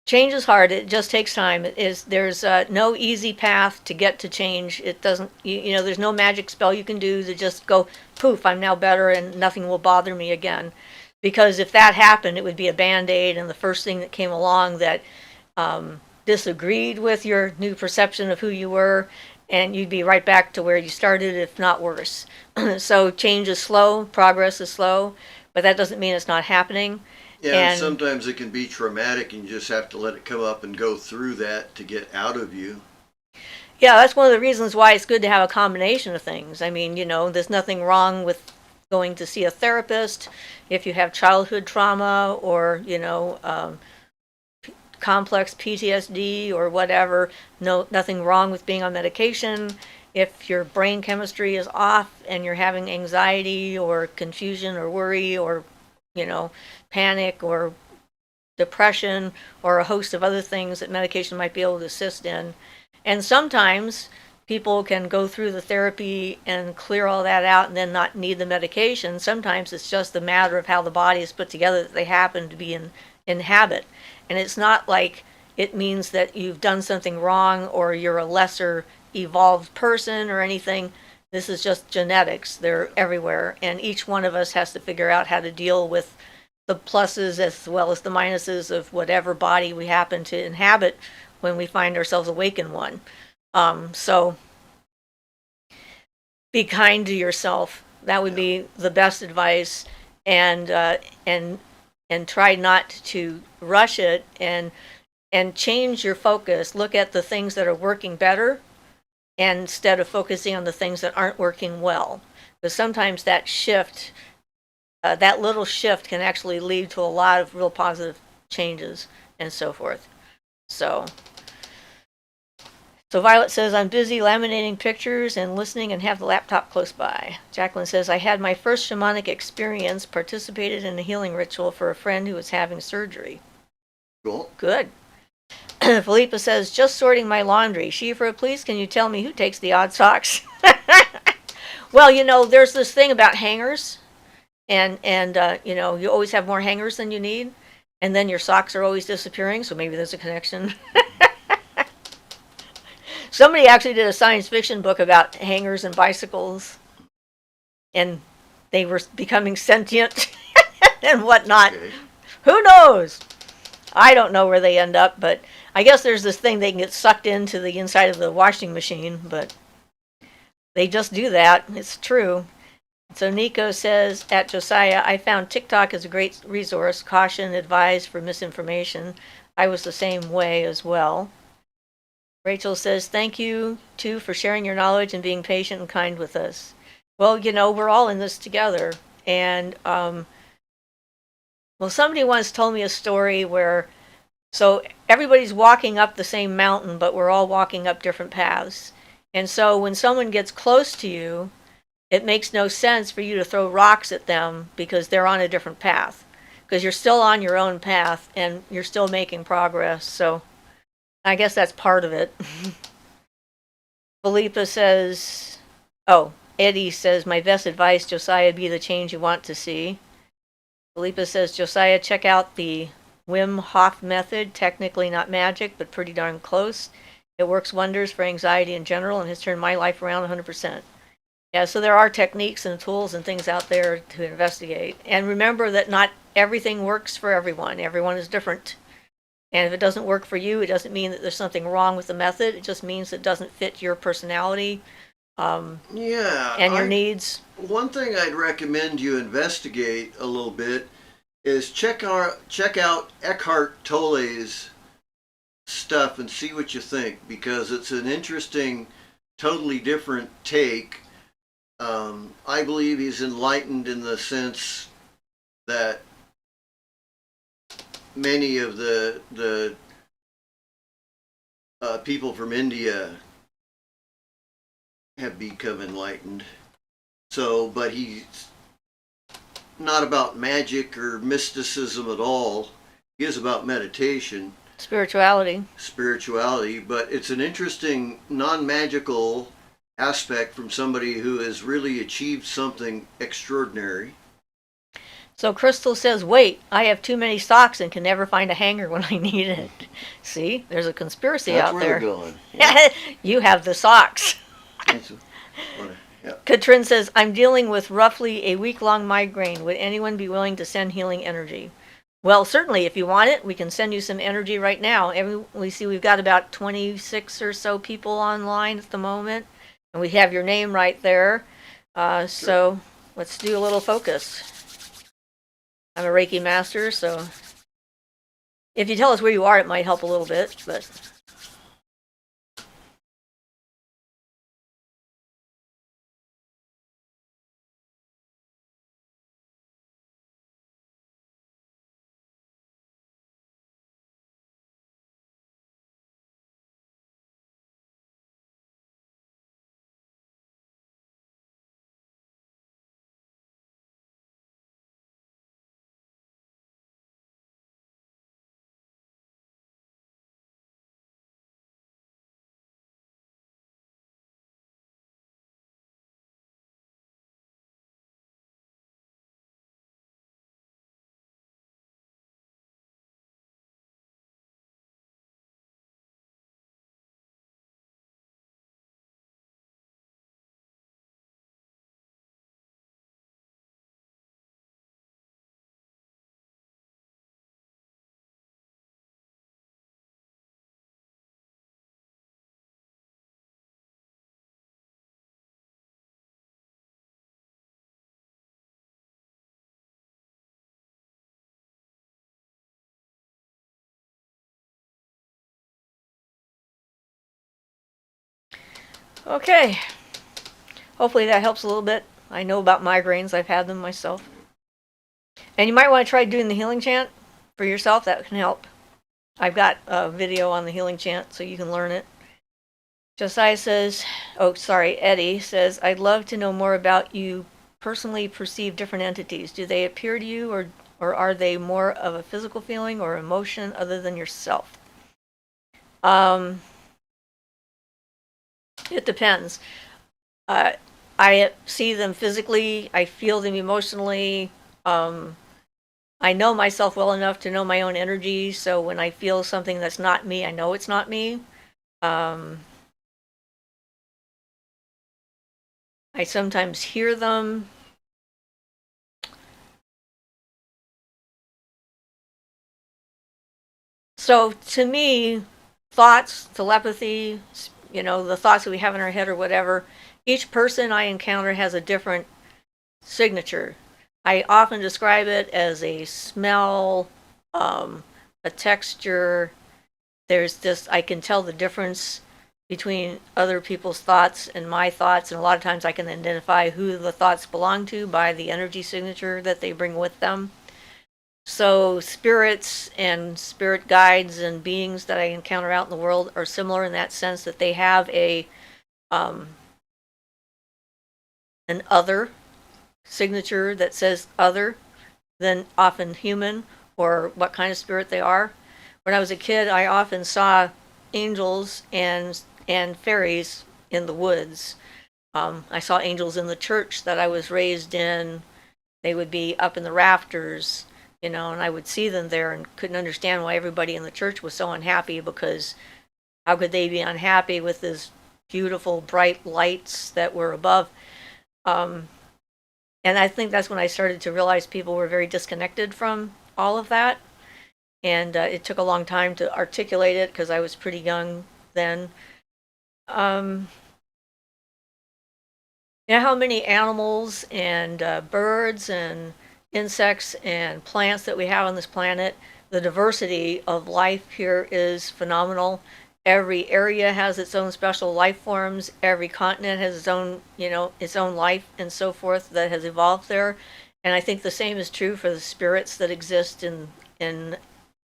Change is hard. It just takes time. There's no easy path to get to change. It doesn't, there's no magic spell you can do to just go, poof, I'm now better and nothing will bother me again. Because if that happened, it would be a Band-Aid, and the first thing that came along that disagreed with your new perception of who you were, and you'd be right back to where you started, if not worse. So change is slow, progress is slow, but that doesn't mean it's not happening. Yeah, and sometimes it can be traumatic, and you just have to let it come up and go through that to get out of you. Yeah, that's one of the reasons why it's good to have a combination of things. I mean, there's nothing wrong with going to see a therapist if you have childhood trauma or, complex PTSD or whatever. No, nothing wrong with being on medication. If your brain chemistry is off and you're having anxiety or confusion or worry or panic or depression or a host of other things that medication might be able to assist in. And sometimes people can go through the therapy and clear all that out and then not need the medication. Sometimes it's just a matter of how the body is put together that they happen to be in habit. And it's not like it means that you've done something wrong or you're a lesser evolved person or anything. This is just genetics. They're everywhere. And each one of us has to figure out how to deal with the pluses as well as the minuses of whatever body we happen to inhabit when we find ourselves awake in one. So be kind to yourself. That would be the best advice. And try not to rush it, and change your focus. Look at the things that are working better instead of focusing on the things that aren't working well. Because sometimes that shift, that little shift can actually lead to a lot of real positive changes and so forth. So Violet says, I'm busy laminating pictures and listening and have the laptop close by. Jacqueline says, I had my first shamanic experience, participated in a healing ritual for a friend who was having surgery. Cool. Good. Philippa says, just sorting my laundry. Siofra, please can you tell me who takes the odd socks? Well, there's this thing about hangers, and you always have more hangers than you need, and then your socks are always disappearing, so maybe there's a connection. Somebody actually did a science fiction book about hangers and bicycles, and they were becoming sentient and whatnot. Okay. Who knows? I don't know where they end up, but I guess there's this thing they can get sucked into the inside of the washing machine, but they just do that. It's true. So Nico says, at Josiah, I found TikTok is a great resource. Caution advised for misinformation. I was the same way as well. Rachel says, thank you, too, for sharing your knowledge and being patient and kind with us. Well, we're all in this together. And, somebody once told me a story where, so everybody's walking up the same mountain, but we're all walking up different paths. And so when someone gets close to you, it makes no sense for you to throw rocks at them because they're on a different path. Because you're still on your own path and you're still making progress. So I guess that's part of it. Philippa says, Eddie says, my best advice, Josiah, be the change you want to see. Philippa says, Josiah, check out the Wim Hof method. Technically not magic, but pretty darn close. It works wonders for anxiety in general and has turned my life around 100%. Yeah, so there are techniques and tools and things out there to investigate. And remember that not everything works for everyone. Everyone is different. And if it doesn't work for you, it doesn't mean that there's something wrong with the method. It just means it doesn't fit your personality and your needs. One thing I'd recommend you investigate a little bit is check out Eckhart Tolle's stuff and see what you think, because it's an interesting, totally different take. I believe he's enlightened in the sense that many of the people from India have become enlightened. So, but he's not about magic or mysticism at all. He is about meditation. Spirituality, but it's an interesting non-magical aspect from somebody who has really achieved something extraordinary. So Crystal says, wait, I have too many socks and can never find a hanger when I need it. See, there's a conspiracy That's out where there. they're going. Yeah. You have the socks. Yeah. Katrin says, I'm dealing with roughly a week-long migraine. Would anyone be willing to send healing energy? Well, certainly, if you want it, we can send you some energy right now. We see we've got about 26 or so people online at the moment, and we have your name right there. So let's do a little focus. I'm a Reiki master, so if you tell us where you are, it might help a little bit, but Okay. Hopefully that helps a little bit. I know about migraines. I've had them myself. And you might want to try doing the healing chant for yourself. That can help. I've got a video on the healing chant so you can learn it. Josiah says, Eddie says, I'd love to know more about you personally perceive different entities. Do they appear to you or are they more of a physical feeling or emotion other than yourself? It depends. I see them physically. I feel them emotionally. I know myself well enough to know my own energy. So when I feel something that's not me, I know it's not me. I sometimes hear them. So to me, thoughts, telepathy, the thoughts that we have in our head or whatever, each person I encounter has a different signature. I often describe it as a smell, a texture. There's this, I can tell the difference between other people's thoughts and my thoughts, and a lot of times I can identify who the thoughts belong to by the energy signature that they bring with them. So spirits and spirit guides and beings that I encounter out in the world are similar in that sense that they have an other signature that says other than often human or what kind of spirit they are. When I was a kid, I often saw angels and fairies in the woods. I saw angels in the church that I was raised in. They would be up in the rafters, and I would see them there and couldn't understand why everybody in the church was so unhappy, because how could they be unhappy with these beautiful bright lights that were above? And I think that's when I started to realize people were very disconnected from all of that. And it took a long time to articulate it because I was pretty young then. How many animals and birds and insects and plants that we have on this planet? The diversity of life here is phenomenal. Every area has its own special life forms. Every continent has its own, its own life and so forth that has evolved there. And I think the same is true for the spirits that exist in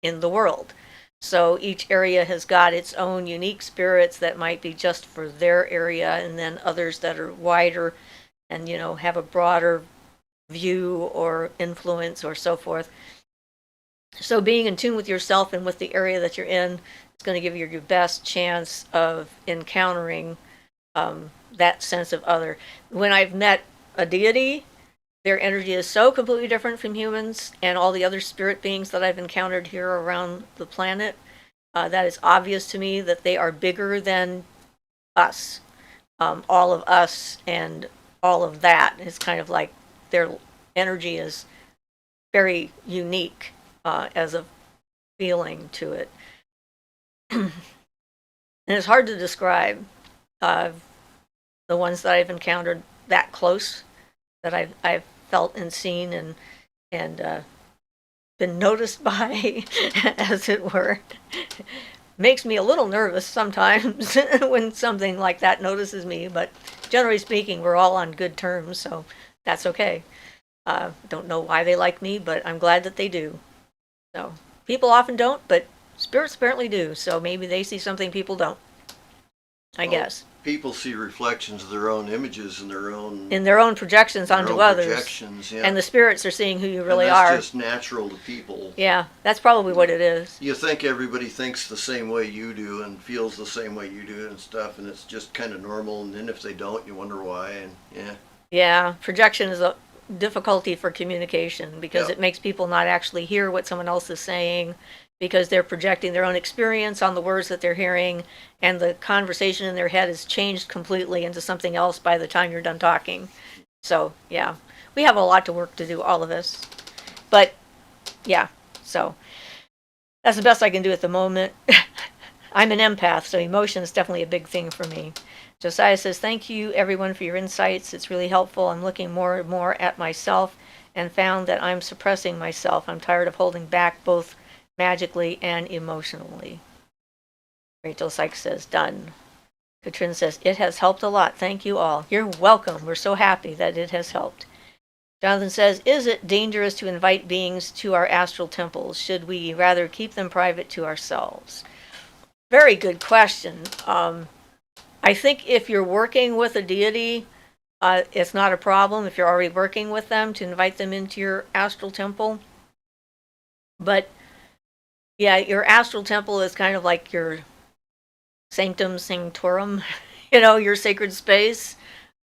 the world. So each area has got its own unique spirits that might be just for their area, and then others that are wider and have a broader view or influence or so forth. So being in tune with yourself and with the area that you're in is going to give you your best chance of encountering that sense of other. When I've met a deity, their energy is so completely different from humans and all the other spirit beings that I've encountered here around the planet. That is obvious to me that they are bigger than us, all of us and all of that. It's kind of like their energy is very unique as a feeling to it. And it's hard to describe the ones that I've encountered that close, that I've felt and seen and been noticed by, as it were. Makes me a little nervous sometimes when something like that notices me, but generally speaking, we're all on good terms, so that's okay. Don't know why they like me, but I'm glad that they do. So people often don't, but spirits apparently do, so maybe they see something people don't, I guess. People see reflections of their own images and in their own projections onto others. Projections, yeah. And the spirits are seeing who you really and that's are. just natural to people. Yeah, that's probably what it is. You think everybody thinks the same way you do and feels the same way you do and stuff, and it's just kind of normal, and then if they don't, you wonder why, and yeah. Yeah, projection is a difficulty for communication because it makes people not actually hear what someone else is saying, because they're projecting their own experience on the words that they're hearing, and the conversation in their head is changed completely into something else by the time you're done talking. So, yeah, we have a lot to work to do, all of us. But, yeah, so that's the best I can do at the moment. I'm an empath, so emotion is definitely a big thing for me. Josiah says, thank you, everyone, for your insights. It's really helpful. I'm looking more and more at myself and found that I'm suppressing myself. I'm tired of holding back both magically and emotionally. Rachel Sykes says, done. Katrin says, it has helped a lot. Thank you all. You're welcome. We're so happy that it has helped. Jonathan says, is it dangerous to invite beings to our astral temples? Should we rather keep them private to ourselves? Very good question. I think if you're working with a deity, it's not a problem if you're already working with them to invite them into your astral temple. But yeah, your astral temple is kind of like your sanctum sanctorum, your sacred space,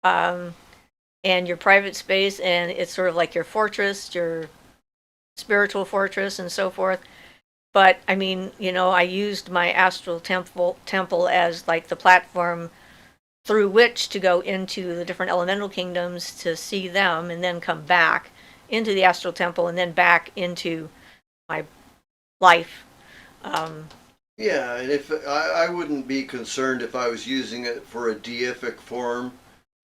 and your private space, and it's sort of like your fortress, your spiritual fortress, and so forth. But I mean, I used my astral temple as like the platform through which to go into the different elemental kingdoms to see them, and then come back into the astral temple, and then back into my life. Yeah, and if I wouldn't be concerned if I was using it for a deific form,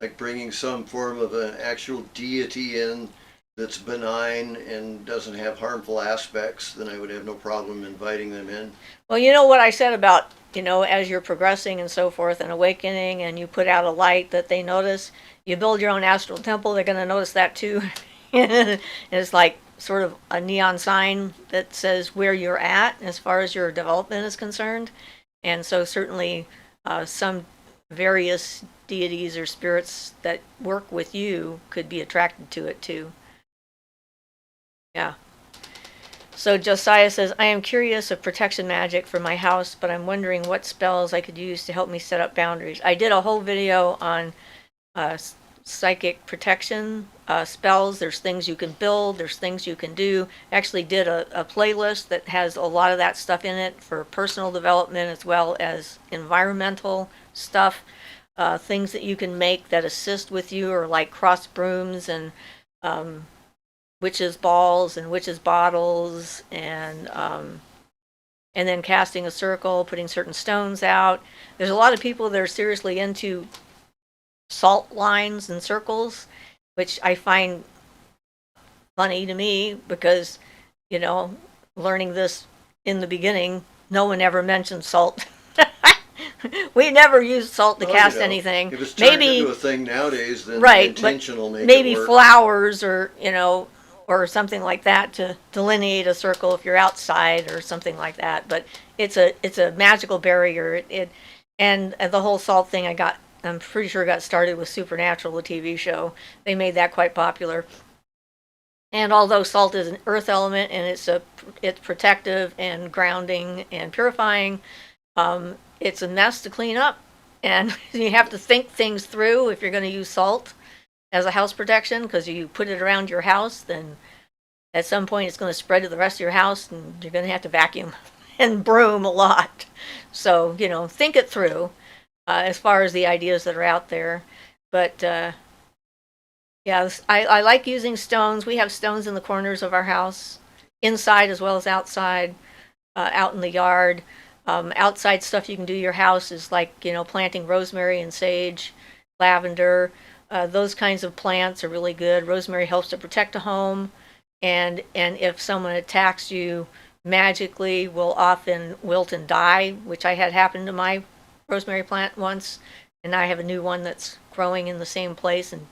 like bringing some form of an actual deity in that's benign and doesn't have harmful aspects, then I would have no problem inviting them in. Well, you know what I said about, as you're progressing and so forth and awakening and you put out a light that they notice, you build your own astral temple, they're going to notice that too. And it's like sort of a neon sign that says where you're at as far as your development is concerned. And so certainly some various deities or spirits that work with you could be attracted to it too. Yeah. So Josiah says, I am curious of protection magic for my house, but I'm wondering what spells I could use to help me set up boundaries. I did a whole video on psychic protection spells. There's things you can build, there's things you can do. Actually did a playlist that has a lot of that stuff in it for personal development as well as environmental stuff. Things that you can make that assist with you are like cross brooms and witches balls and witches bottles, and then casting a circle, putting certain stones out. There's a lot of people that are seriously into salt lines and circles, which I find funny to me because, learning this in the beginning, no one ever mentioned salt. We never used salt to cast anything. If it's turned into a thing nowadays, then the intention will make it maybe work. Flowers or something like that to delineate a circle if you're outside or something like that. But it's a magical barrier. And the whole salt thing I'm pretty sure got started with Supernatural, the TV show. They made that quite popular. And although salt is an earth element and it's protective and grounding and purifying, it's a mess to clean up. And you have to think things through if you're going to use salt as a house protection, because you put it around your house, then at some point it's going to spread to the rest of your house and you're going to have to vacuum and broom a lot. So, think it through as far as the ideas that are out there. But yeah, I like using stones. We have stones in the corners of our house, inside as well as outside, out in the yard. Outside stuff you can do your house is like, planting rosemary and sage, lavender. Those kinds of plants are really good. Rosemary helps to protect a home, and if someone attacks you magically, will often wilt and die, which I had happen to my rosemary plant once, and I have a new one that's growing in the same place and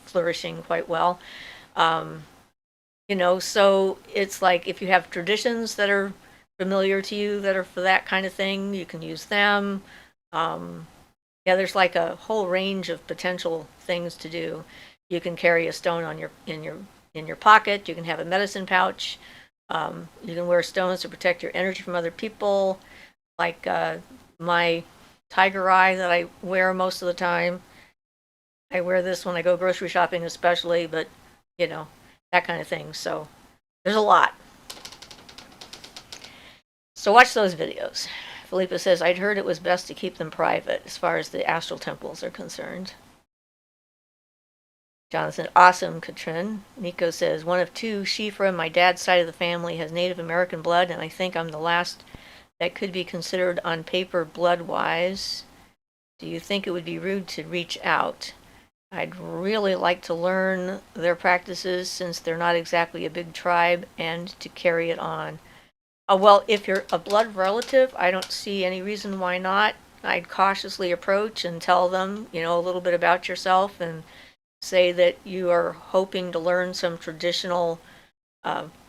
flourishing quite well. So it's like if you have traditions that are familiar to you that are for that kind of thing, you can use them. Yeah, there's like a whole range of potential things to do. You can carry a stone in your pocket. You can have a medicine pouch. You can wear stones to protect your energy from other people, like my tiger eye that I wear most of the time. I wear this when I go grocery shopping especially, but that kind of thing. So there's a lot. So watch those videos. Philippa says, I'd heard it was best to keep them private as far as the astral temples are concerned. Jonathan, awesome, Katrin. Nico says, one of two, Siofra, my dad's side of the family, has Native American blood, and I think I'm the last that could be considered on paper blood-wise. Do you think it would be rude to reach out? I'd really like to learn their practices since they're not exactly a big tribe, and to carry it on. Well, if you're a blood relative, I don't see any reason why not. I'd cautiously approach and tell them, a little bit about yourself and say that you are hoping to learn some traditional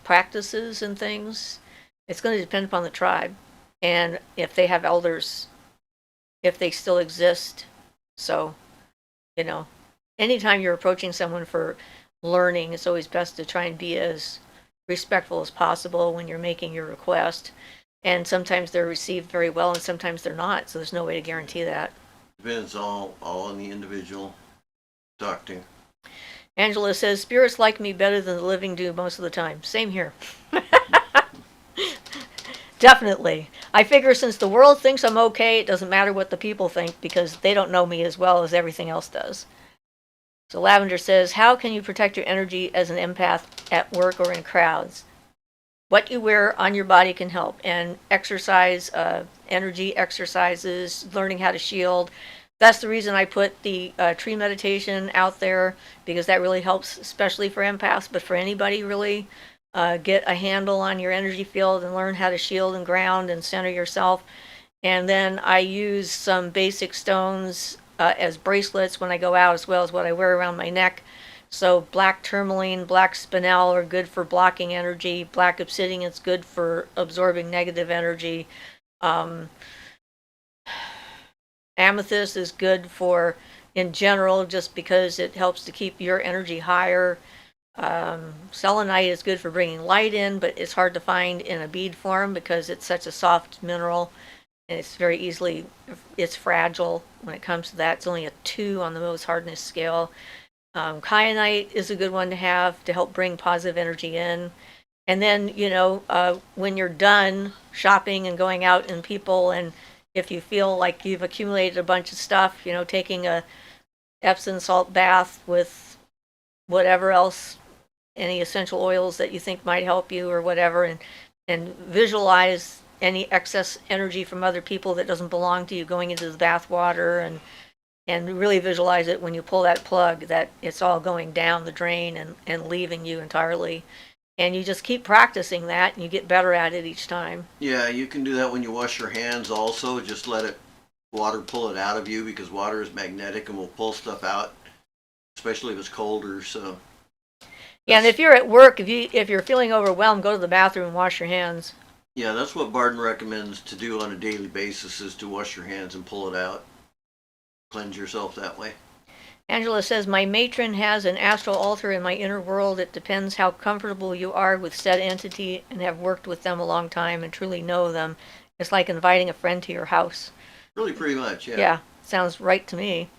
practices and things. It's going to depend upon the tribe and if they have elders, if they still exist. So, anytime you're approaching someone for learning, it's always best to try and be as respectful as possible when you're making your request. And sometimes they're received very well and sometimes they're not, so there's no way to guarantee that. Depends all on the individual talk to. Angela says, spirits like me better than the living do most of the time. Same here. Definitely. I figure since the world thinks I'm okay, it doesn't matter what the people think because they don't know me as well as everything else does. So Lavender says, how can you protect your energy as an empath at work or in crowds? What you wear on your body can help. And exercise, energy exercises, learning how to shield. That's the reason I put the tree meditation out there because that really helps, especially for empaths, but for anybody really. Get a handle on your energy field and learn how to shield and ground and center yourself. And then I use some basic stones as bracelets when I go out, as well as what I wear around my neck. So black tourmaline, black spinel are good for blocking energy. Black obsidian is good for absorbing negative energy. Amethyst is good for, in general, just because it helps to keep your energy higher. Selenite is good for bringing light in, but it's hard to find in a bead form because it's such a soft mineral and it's fragile when it comes to that. It's only a 2 on the Mohs hardness scale. Kyanite is a good one to have to help bring positive energy in. And then, when you're done shopping and going out in people, and if you feel like you've accumulated a bunch of stuff, taking a Epsom salt bath with whatever else, any essential oils that you think might help you or whatever, and visualize any excess energy from other people that doesn't belong to you going into the bath water, and really visualize it when you pull that plug that it's all going down the drain and leaving you entirely. And you just keep practicing that and you get better at it each time. Yeah, you can do that when you wash your hands also. Just let water pull it out of you because water is magnetic and will pull stuff out, especially if it's colder. So yeah, and if you're at work, if you're feeling overwhelmed, go to the bathroom and wash your hands. Yeah, that's what Barton recommends to do on a daily basis, is to wash your hands and pull it out. Cleanse yourself that way. Angela says, my matron has an astral altar in my inner world. It depends how comfortable you are with said entity and have worked with them a long time and truly know them. It's like inviting a friend to your house. Really, pretty much, yeah. Yeah, sounds right to me.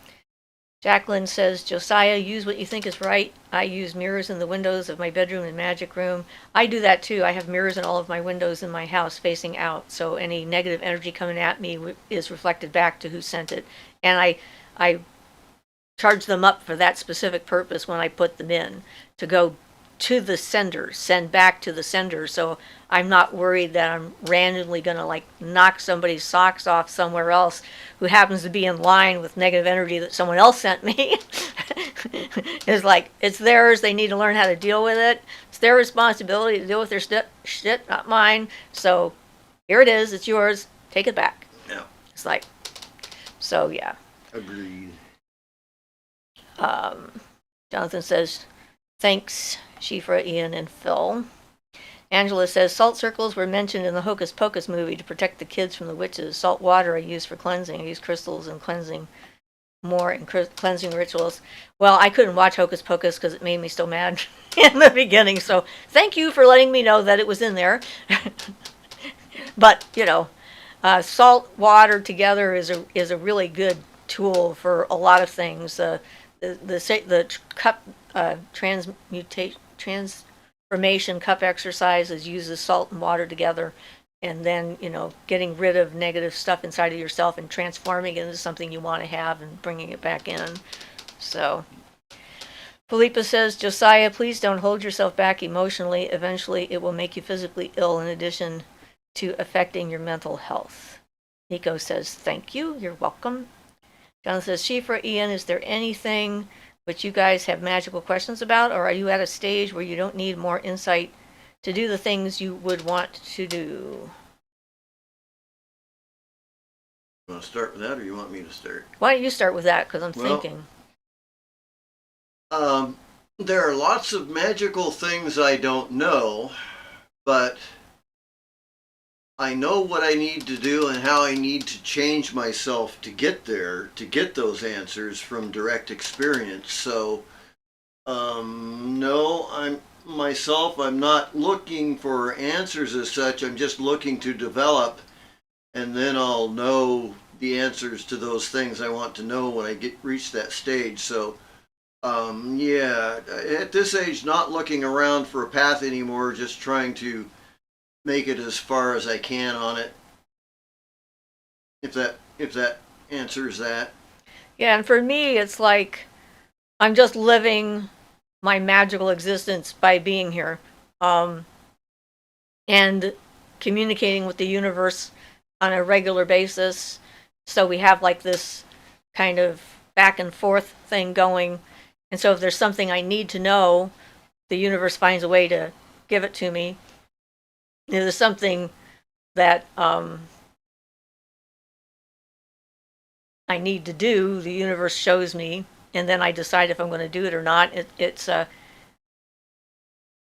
Jacqueline says, Josiah, use what you think is right. I use mirrors in the windows of my bedroom and magic room. I do that too. I have mirrors in all of my windows in my house facing out, so any negative energy coming at me is reflected back to who sent it. And I charge them up for that specific purpose when I put them in, to go to the sender, send back to the sender. So I'm not worried that I'm randomly going to knock somebody's socks off somewhere else who happens to be in line with negative energy that someone else sent me. It's theirs. They need to learn how to deal with it. It's their responsibility to deal with their shit, not mine. So here it is. It's yours. Take it back. Yeah. It's so yeah. Agreed. Jonathan says, thanks, Siofra, Ian, and Phil. Angela says, salt circles were mentioned in the Hocus Pocus movie to protect the kids from the witches. Salt water I use for cleansing. I use crystals and cleansing more in cleansing rituals. Well, I couldn't watch Hocus Pocus because it made me so mad in the beginning. So thank you for letting me know that it was in there. But, salt, water together is a really good tool for a lot of things. The cup transformation cup exercises uses salt and water together, and then getting rid of negative stuff inside of yourself and transforming it into something you want to have and bringing it back in. So Philippa says, Josiah, please don't hold yourself back emotionally. Eventually it will make you physically ill in addition to affecting your mental health. Nico says, thank you, you're welcome. John says, Siofra, Ian, is there anything which you guys have magical questions about, or are you at a stage where you don't need more insight to do the things you would want to do? You want to start with that, or you want me to start? Why don't you start with that? Because I'm Well, thinking. There are lots of magical things I don't know, but I know what I need to do and how I need to change myself to get there, to get those answers from direct experience. So, no, I'm not looking for answers as such. I'm just looking to develop, and then I'll know the answers to those things I want to know when I reach that stage. So, yeah, at this age, not looking around for a path anymore, just trying to make it as far as I can on it. If that answers that. Yeah, and for me, it's like I'm just living my magical existence by being here, um, and communicating with the universe on a regular basis. So we have like this kind of back and forth thing going. And so if there's something I need to know, the universe finds a way to give it to me. If there's something that I need to do, the universe shows me, and then I decide if I'm going to do it or not.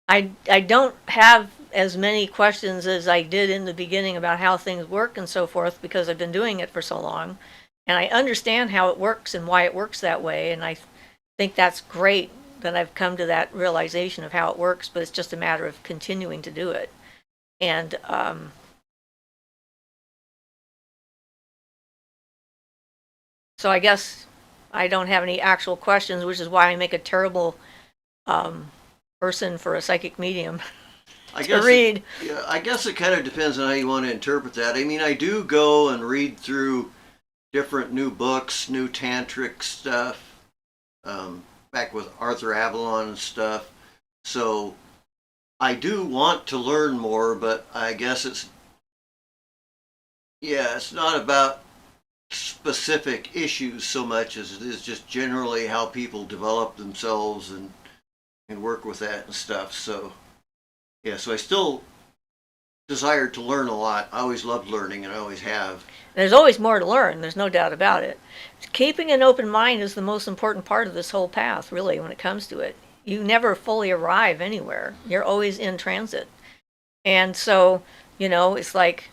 I don't have as many questions as I did in the beginning about how things work and so forth, because I've been doing it for so long, and I understand how it works and why it works that way, and I think that's great that I've come to that realization of how it works, but it's just a matter of continuing to do it. And so I guess I don't have any actual questions, which is why I make a terrible person for a psychic medium to read. I guess it kind of depends on how you want to interpret that. I mean, I do go and read through different new books, new tantric stuff, back with Arthur Avalon and stuff. So I do want to learn more, but I guess it's not about specific issues so much as it is just generally how people develop themselves and work with that and stuff. So yeah, so I still desire to learn a lot. I always loved learning, and I always have. There's always more to learn. There's no doubt about it. Keeping an open mind is the most important part of this whole path, really, when it comes to it. You never fully arrive anywhere. You're always in transit. And so, it's like,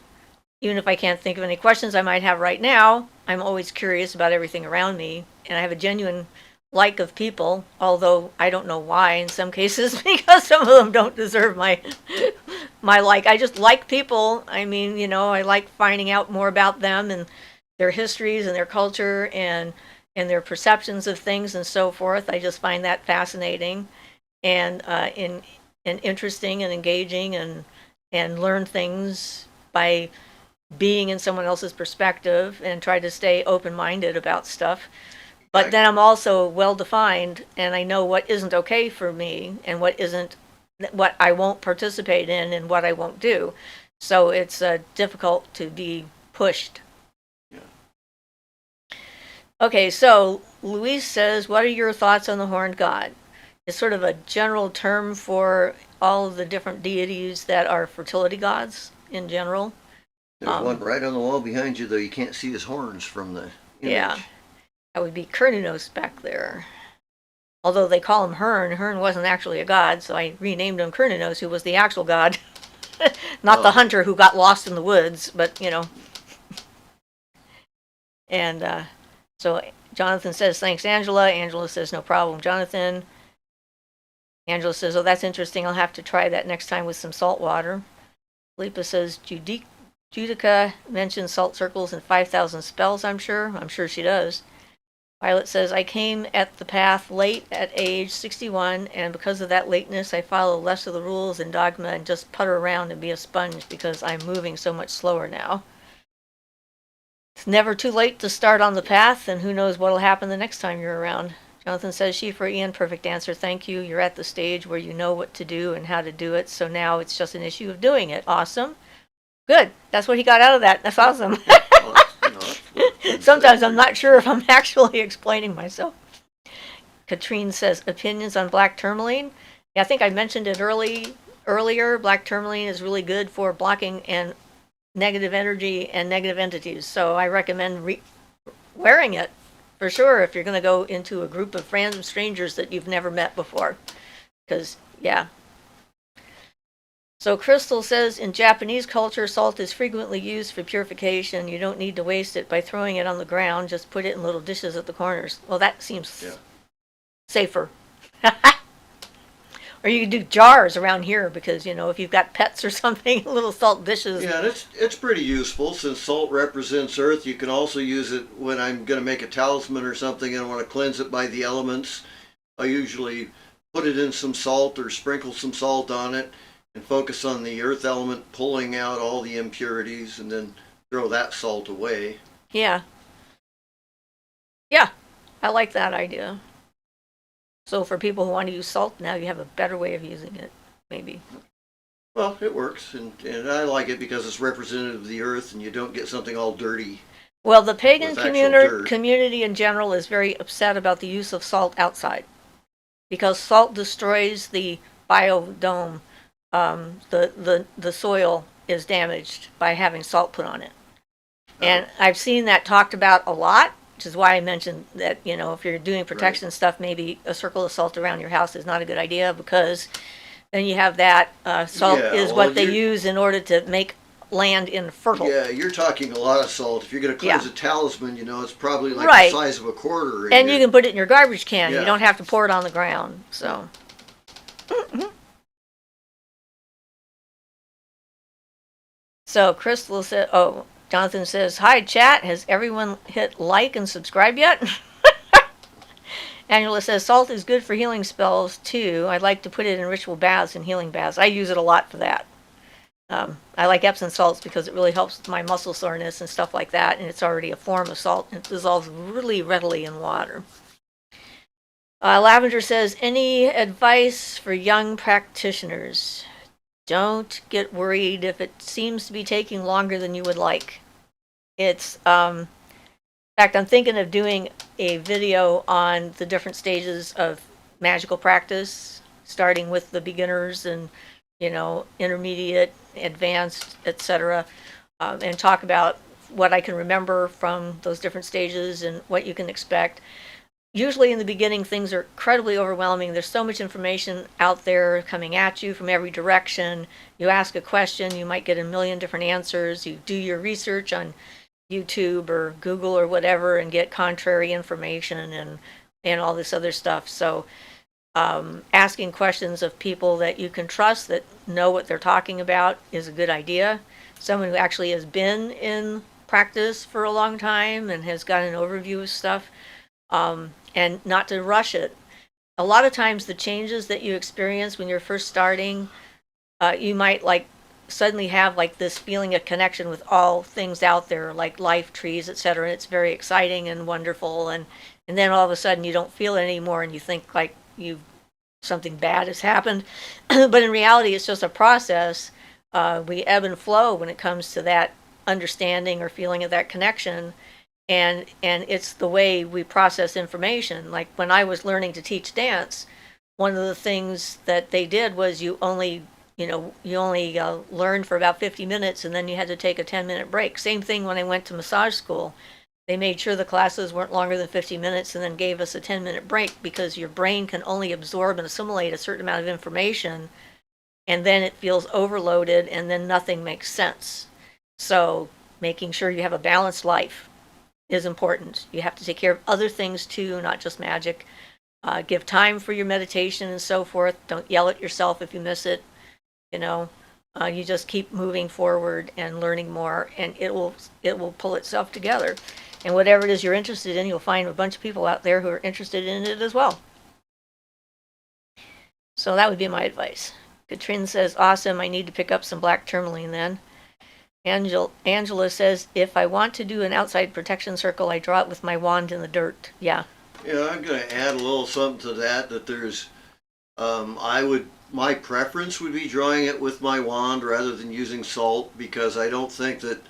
even if I can't think of any questions I might have right now, I'm always curious about everything around me. And I have a genuine like of people, although I don't know why in some cases, because some of them don't deserve my like. I just like people. I mean, I like finding out more about them and their histories and their culture and their perceptions of things and so forth. I just find that fascinating and interesting and engaging, and learn things by being in someone else's perspective, and try to stay open-minded about stuff. But then I'm also well-defined, and I know what isn't okay for me and what I won't participate in and what I won't do. So it's difficult to be pushed. Yeah. Okay, so Louise says, what are your thoughts on the horned god? It's sort of a general term for all of the different deities that are fertility gods in general. There's one right on the wall behind you, though you can't see his horns from the image. Yeah. That would be Cernunnos back there. Although they call him Hern. Hern wasn't actually a god, so I renamed him Cernunnos, who was the actual god. Not the hunter who got lost in the woods, but, And so Jonathan says, thanks, Angela. Angela says, no problem, Jonathan. Angela says, oh, that's interesting. I'll have to try that next time with some salt water. Felipa says, Judica mentions salt circles and 5,000 spells, I'm sure. I'm sure she does. Violet says, I came at the path late at age 61, and because of that lateness, I follow less of the rules and dogma and just putter around and be a sponge because I'm moving so much slower now. It's never too late to start on the path, and who knows what'll happen the next time you're around. Jonathan says, Siofra, Ian, perfect answer, thank you. You're at the stage where you know what to do and how to do it, so now it's just an issue of doing it. Awesome. Good. That's what he got out of that. That's awesome. Sometimes I'm not sure if I'm actually explaining myself. Katrine says, opinions on black tourmaline? Yeah, I think I mentioned it earlier. Black tourmaline is really good for blocking and negative energy and negative entities. So I recommend wearing it for sure if you're going to go into a group of random strangers that you've never met before. Because, yeah. So Crystal says, in Japanese culture, salt is frequently used for purification. You don't need to waste it by throwing it on the ground. Just put it in little dishes at the corners. Well, that seems safer. Or you can do jars around here because, if you've got pets or something, little salt dishes. Yeah, and it's pretty useful since salt represents earth. You can also use it when I'm going to make a talisman or something and I want to cleanse it by the elements. I usually put it in some salt or sprinkle some salt on it and focus on the earth element pulling out all the impurities and then throw that salt away. Yeah. Yeah, I like that idea. So for people who want to use salt now, you have a better way of using it, maybe. Well, it works, and I like it because it's representative of the earth and you don't get something all dirty. Well, the pagan community in general is very upset about the use of salt outside because salt destroys the biodome. The soil is damaged by having salt put on it. And I've seen that talked about a lot, which is why I mentioned that, if you're doing protection stuff, maybe a circle of salt around your house is not a good idea because then you have that salt is what they use in order to make land infertile. Yeah, you're talking a lot of salt. If you're going to cleanse a talisman, it's probably like the size of a quarter. And you can put it in your garbage can. You don't have to pour it on the ground. So. So Crystal said, Jonathan says, hi, chat. Has everyone hit like and subscribe yet? Angela says, salt is good for healing spells, too. I like to put it in ritual baths and healing baths. I use it a lot for that. I like Epsom salts because it really helps with my muscle soreness and stuff like that, and it's already a form of salt. It dissolves really readily in water. Lavender says, any advice for young practitioners? Don't get worried if it seems to be taking longer than you would like. It's, in fact, I'm thinking of doing a video on the different stages of magical practice, starting with the beginners and, intermediate, advanced, etc., and talk about what I can remember from those different stages and what you can expect. Usually in the beginning, things are incredibly overwhelming. There's so much information out there coming at you from every direction. You ask a question, you might get a million different answers. You do your research on YouTube or Google or whatever and get contrary information and all this other stuff. So asking questions of people that you can trust that know what they're talking about is a good idea. Someone who actually has been in practice for a long time and has got an overview of stuff. And not to rush it. A lot of times the changes that you experience when you're first starting, you might suddenly have this feeling of connection with all things out there, like life, trees, etc. And it's very exciting and wonderful. And then all of a sudden you don't feel it anymore and you think something bad has happened. But in reality, it's just a process. We ebb and flow when it comes to that understanding or feeling of that connection. And it's the way we process information. Like when I was learning to teach dance, one of the things that they did was you only learned for about 50 minutes and then you had to take a 10-minute break. Same thing when I went to massage school. They made sure the classes weren't longer than 50 minutes and then gave us a 10-minute break because your brain can only absorb and assimilate a certain amount of information and then it feels overloaded and then nothing makes sense. So making sure you have a balanced life is important. You have to take care of other things too, not just magic. Give time for your meditation and so forth. Don't yell at yourself if you miss it. You just keep moving forward and learning more, and it will pull itself together. And whatever it is you're interested in, you'll find a bunch of people out there who are interested in it as well. So that would be my advice. Katrin says, awesome, I need to pick up some black tourmaline then. Angela says, if I want to do an outside protection circle, I draw it with my wand in the dirt. Yeah. Yeah, I'm going to add a little something to that there's, my preference would be drawing it with my wand rather than using salt because I don't think that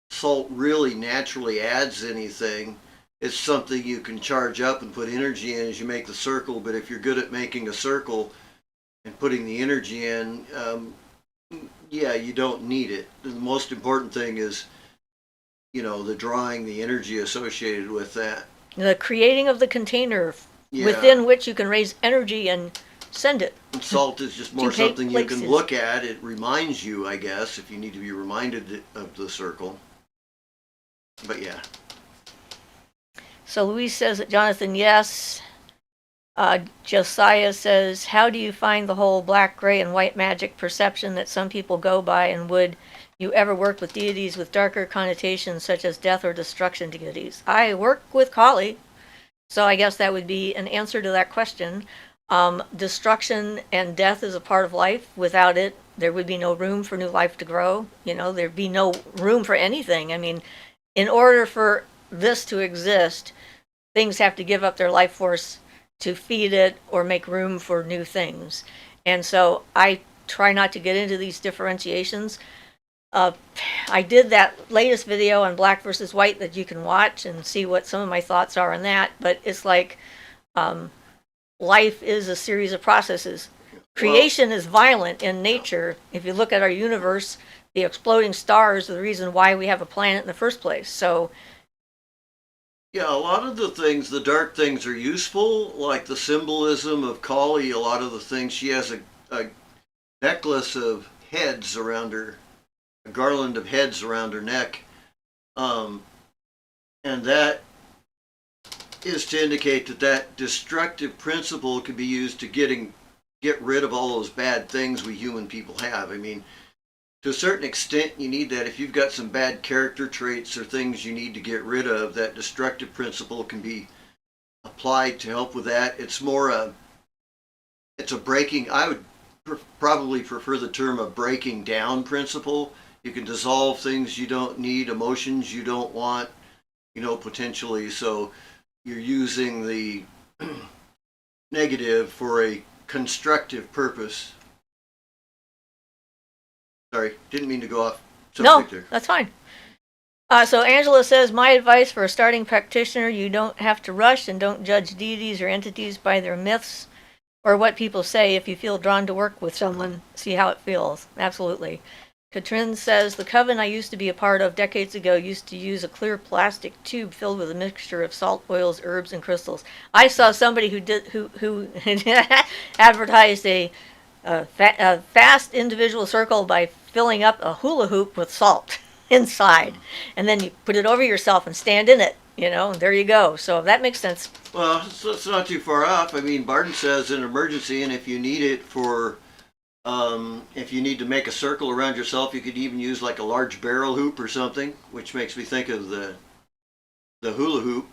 salt really naturally adds anything. It's something you can charge up and put energy in as you make the circle, but if you're good at making a circle and putting the energy in, yeah, you don't need it. The most important thing is, the drawing, the energy associated with that. The creating of the container Yeah. within which you can raise energy and send it. And salt is just more To something you places. can look at. It reminds you, I guess, if you need to be reminded of the circle. But yeah. So Louise says that Jonathan, yes. Josiah says, how do you find the whole black, gray, and white magic perception that some people go by, and would you ever work with deities with darker connotations such as death or destruction deities? I work with Kali, so I guess that would be an answer to that question. Destruction and death is a part of life. Without it, there would be no room for new life to grow. There'd be no room for anything. I mean, in order for this to exist, things have to give up their life force to feed it or make room for new things. And so I try not to get into these differentiations. I did that latest video on black versus white that you can watch and see what some of my thoughts are on that. But it's like life is a series of processes. Creation is violent in nature. If you look at our universe, the exploding stars are the reason why we have a planet in the first place. So yeah, a lot of the things, the dark things, are useful, like the symbolism of Kali. A lot of the things, she has a necklace of heads around her, a garland of heads around her neck, and that is to indicate that destructive principle can be used to get rid of all those bad things we human people have. I mean, to a certain extent, you need that. If you've got some bad character traits or things you need to get rid of, that destructive principle can be applied to help with that. It's more it's a breaking, I would probably prefer the term a breaking down principle. You can dissolve things you don't need, emotions you don't want, potentially. So you're using the negative for a constructive purpose. Sorry, didn't mean to go off subject there. No, that's fine. So Angela says, my advice for a starting practitioner, you don't have to rush and don't judge deities or entities by their myths or what people say. If you feel drawn to work with someone, see how it feels. Absolutely. Katrin says, the coven I used to be a part of decades ago used to use a clear plastic tube filled with a mixture of salt, oils, herbs, and crystals. I saw somebody who advertised a fast individual circle by filling up a hula hoop with salt inside, and then you put it over yourself and stand in it, and there you go. So that makes sense. Well, it's not too far off. I mean, Barton says an emergency, and if you need it for, if you need to make a circle around yourself, you could even use like a large barrel hoop or something, which makes me think of the hula hoop.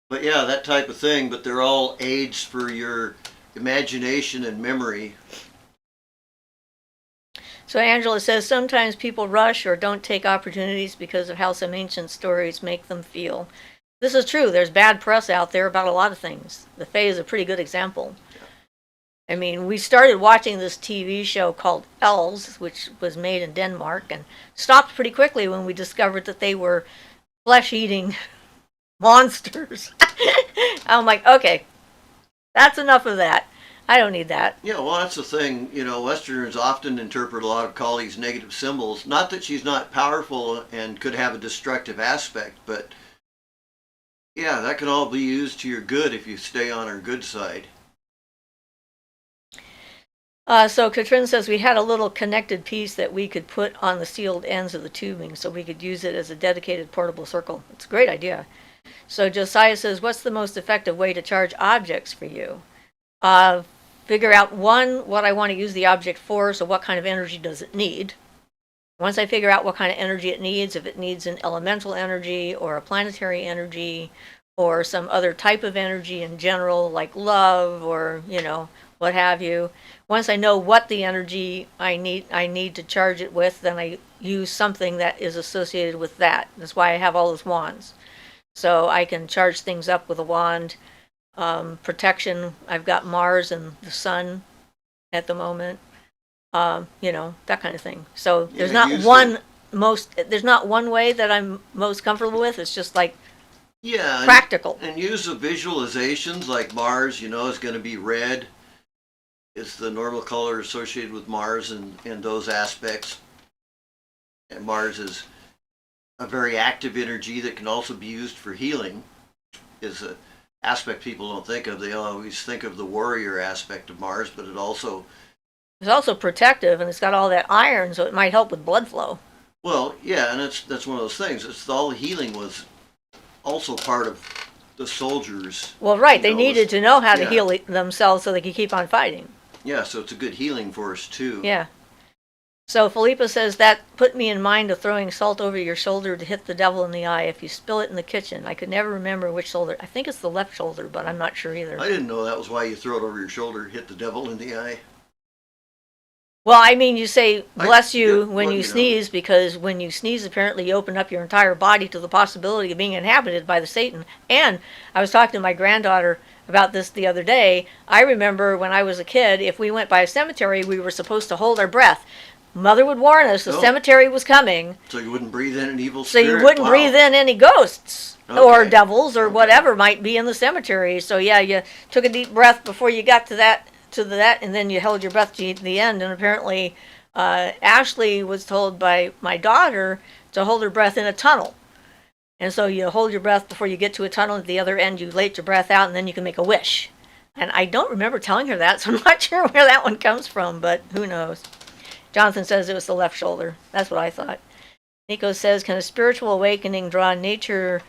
But yeah, that type of thing, but they're all aids for your imagination and memory. So Angela says, sometimes people rush or don't take opportunities because of how some ancient stories make them feel. This is true. There's bad press out there about a lot of things. The Fae is a pretty good example. I mean, we started watching this TV show called Elves, which was made in Denmark, and stopped pretty quickly when we discovered that they were flesh-eating monsters. I'm like, okay, that's enough of that. I don't need that. Yeah, well, that's the thing. Westerners often interpret a lot of Kali's negative symbols. Not that she's not powerful and could have a destructive aspect, but yeah, that can all be used to your good if you stay on her good side. So Katrin says we had a little connected piece that we could put on the sealed ends of the tubing so we could use it as a dedicated portable circle. It's a great idea. So Josiah says, what's the most effective way to charge objects for you? Figure out, one, what I want to use the object for, so what kind of energy does it need? Once I figure out what kind of energy it needs, if it needs an elemental energy or a planetary energy or some other type of energy in general, like love or, what have you. Once I know what the energy I need to charge it with, then I use something that is associated with that. That's why I have all those wands. So I can charge things up with a wand. Protection, I've got Mars and the sun at the moment, that kind of thing. So there's not one way that I'm most comfortable with. It's just like practical. And use the visualizations like Mars, is going to be red. It's the normal color associated with Mars and those aspects. And Mars is a very active energy that can also be used for healing. Is an aspect people don't think of. They always think of the warrior aspect of Mars, but it's also protective, and it's got all that iron, so it might help with blood flow. well, yeah, and that's one of those things. It's all the healing was also part of the soldiers. Well, right, they needed to know how to heal themselves so they could keep on fighting. Yeah, so it's a good healing force too. Yeah. So Philippa says that put me in mind of throwing salt over your shoulder to hit the devil in the eye if you spill it in the kitchen. I could never remember which shoulder. I think it's the left shoulder, but I'm not sure either. I didn't know that was why you throw it over your shoulder, hit the devil in the eye. Well, I mean, you say bless you when you sneeze, because when you sneeze, apparently you open up your entire body to the possibility of being inhabited by the Satan. And I was talking to my granddaughter about this the other day. I remember when I was a kid, if we went by a cemetery, we were supposed to hold our breath. Mother would warn us the cemetery was coming. So you wouldn't breathe in an evil spirit? So you wouldn't breathe in any ghosts or devils or whatever might be in the cemetery. So yeah, you took a deep breath before you got to that, and then you held your breath to the end. And apparently Ashley was told by my daughter to hold her breath in a tunnel. And so you hold your breath before you get to a tunnel. At the other end, you let your breath out, and then you can make a wish. And I don't remember telling her that, so I'm not sure where that one comes from, but who knows. Jonathan says it was the left shoulder. That's what I thought. Nico says, can a spiritual awakening draw nature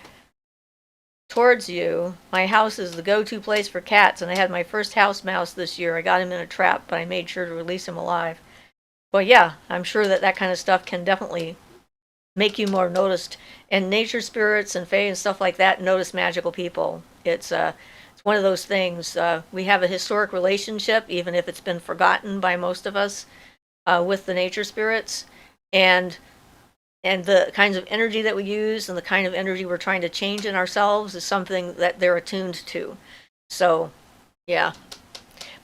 towards you? My house is the go-to place for cats, and I had my first house mouse this year. I got him in a trap, but I made sure to release him alive. Well, yeah, I'm sure that kind of stuff can definitely make you more noticed. And nature spirits and fae and stuff like that notice magical people. It's one of those things. We have a historic relationship, even if it's been forgotten by most of us, with the nature spirits. And the kinds of energy that we use and the kind of energy we're trying to change in ourselves is something that they're attuned to. So, yeah.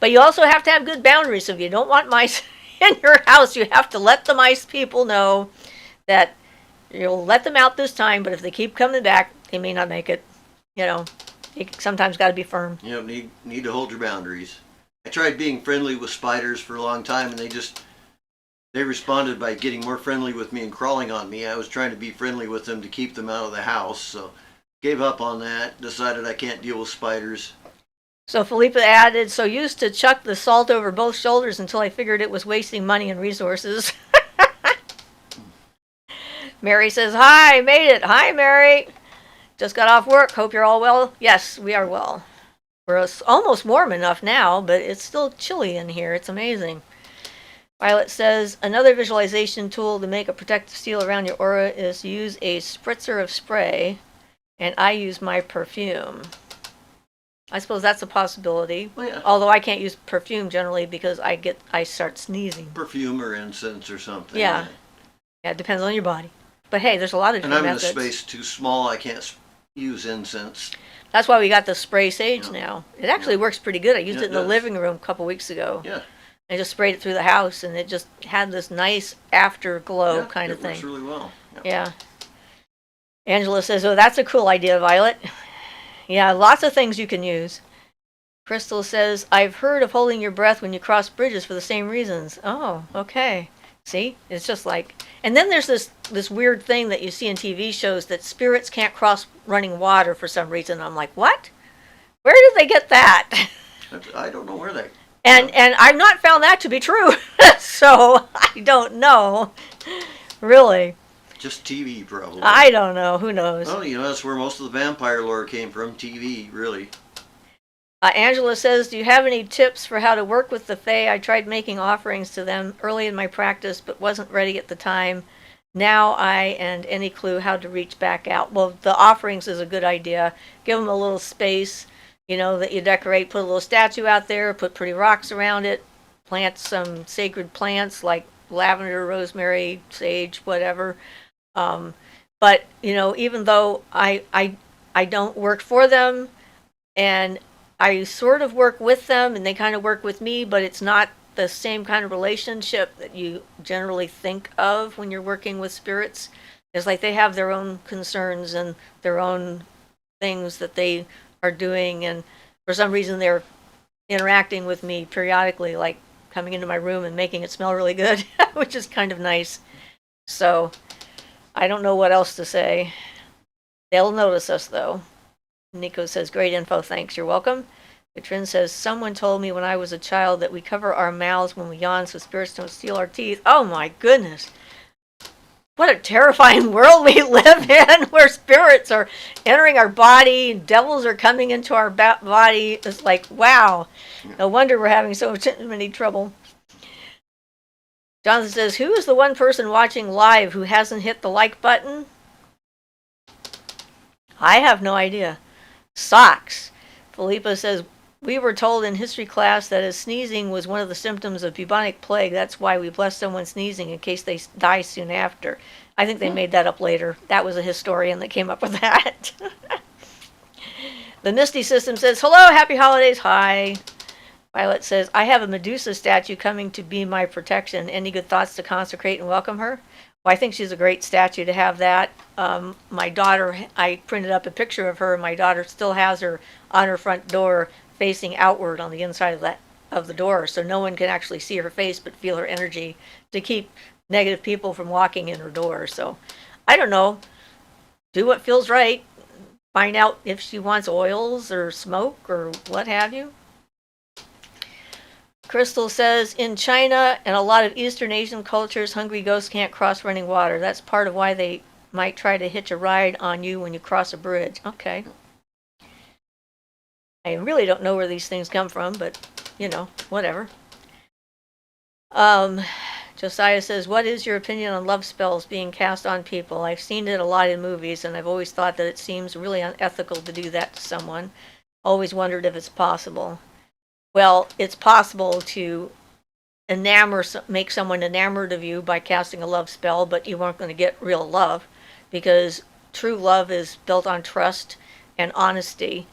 But you also have to have good boundaries. If you don't want mice in your house, you have to let the mice people know that you'll let them out this time, but if they keep coming back, they may not make it. You know, you sometimes got to be firm. You know, need to hold your boundaries. I tried being friendly with spiders for a long time, and they responded by getting more friendly with me and crawling on me. I was trying to be friendly with them to keep them out of the house, so gave up on that, decided I can't deal with spiders. So Philippa added, so used to chuck the salt over both shoulders until I figured it was wasting money and resources. Mary says, hi, made it. Hi, Mary. Just got off work. Hope you're all well. Yes, we are well. We're almost warm enough now, but it's still chilly in here. It's amazing. Violet says, another visualization tool to make a protective seal around your aura is use a spritzer of spray, and I use my perfume. I suppose that's a possibility. Well, yeah. Although I can't use perfume generally because I start sneezing. Perfume or incense or something. Yeah. Yeah, it depends on your body. But hey, there's a lot of different methods. And I'm in a space too small, I can't use incense. That's why we got the spray sage now. It actually works pretty good. I used it in the living room a couple weeks ago. Yeah. I just sprayed it through the house, and it just had this nice afterglow kind of thing. It works really well. Yeah. Angela says, oh, that's a cool idea, Violet. Yeah, lots of things you can use. Crystal says, I've heard of holding your breath when you cross bridges for the same reasons. Oh, okay. See? It's just like... And then there's this weird thing that you see in TV shows that spirits can't cross running water for some reason. I'm like, what? Where did they get that? I don't know where they... And I've not found that to be true. So, I don't know. Really. Just TV, probably. I don't know. Who knows? Well, you know, that's where most of the vampire lore came from. TV, really. Angela says, do you have any tips for how to work with the Fae? I tried making offerings to them early in my practice, but wasn't ready at the time. Now and any clue how to reach back out? Well, the offerings is a good idea. Give them a little space, you know, that you decorate. Put a little statue out there. Put pretty rocks around it. Plant some sacred plants like lavender, rosemary, sage, whatever. But, you know, even though I don't work for them, and I sort of work with them and they kind of work with me, but it's not the same kind of relationship that you generally think of when you're working with spirits. It's like they have their own concerns and their own things that they are doing, and for some reason they're interacting with me periodically, like coming into my room and making it smell really good, which is kind of nice. So I don't know what else to say. They'll notice us, though. Nico says, great info, thanks, you're welcome. Katrin says, someone told me when I was a child that we cover our mouths when we yawn so spirits don't steal our teeth. Oh my goodness. What a terrifying world we live in, where spirits are entering our body, devils are coming into our body. It's like, wow. No wonder we're having so many trouble. Jonathan says, who is the one person watching live who hasn't hit the like button? I have no idea. Socks. Philippa says, we were told in history class that as sneezing was one of the symptoms of bubonic plague. That's why we bless someone sneezing in case they die soon after. I think they made that up later. That was a historian that came up with that. The Misty System says, hello, happy holidays. Hi. Violet says, I have a Medusa statue coming to be my protection. Any good thoughts to consecrate and welcome her? Well, I think she's a great statue to have that. My daughter, I printed up a picture of her. My daughter still has her on her front door facing outward on the inside of the door, so no one can actually see her face but feel her energy to keep negative people from walking in her door. So I don't know. Do what feels right. Find out if she wants oils or smoke or what have you. Crystal says, in China and a lot of Eastern Asian cultures, hungry ghosts can't cross running water. That's part of why they might try to hitch a ride on you when you cross a bridge. Okay. I really don't know where these things come from, but, you know, whatever. Josiah says, what is your opinion on love spells being cast on people? I've seen it a lot in movies, and I've always thought that it seems really unethical to do that to someone. Always wondered if it's possible. Well, it's possible to make someone enamored of you by casting a love spell, but you aren't going to get real love, because true love is built on trust and honesty.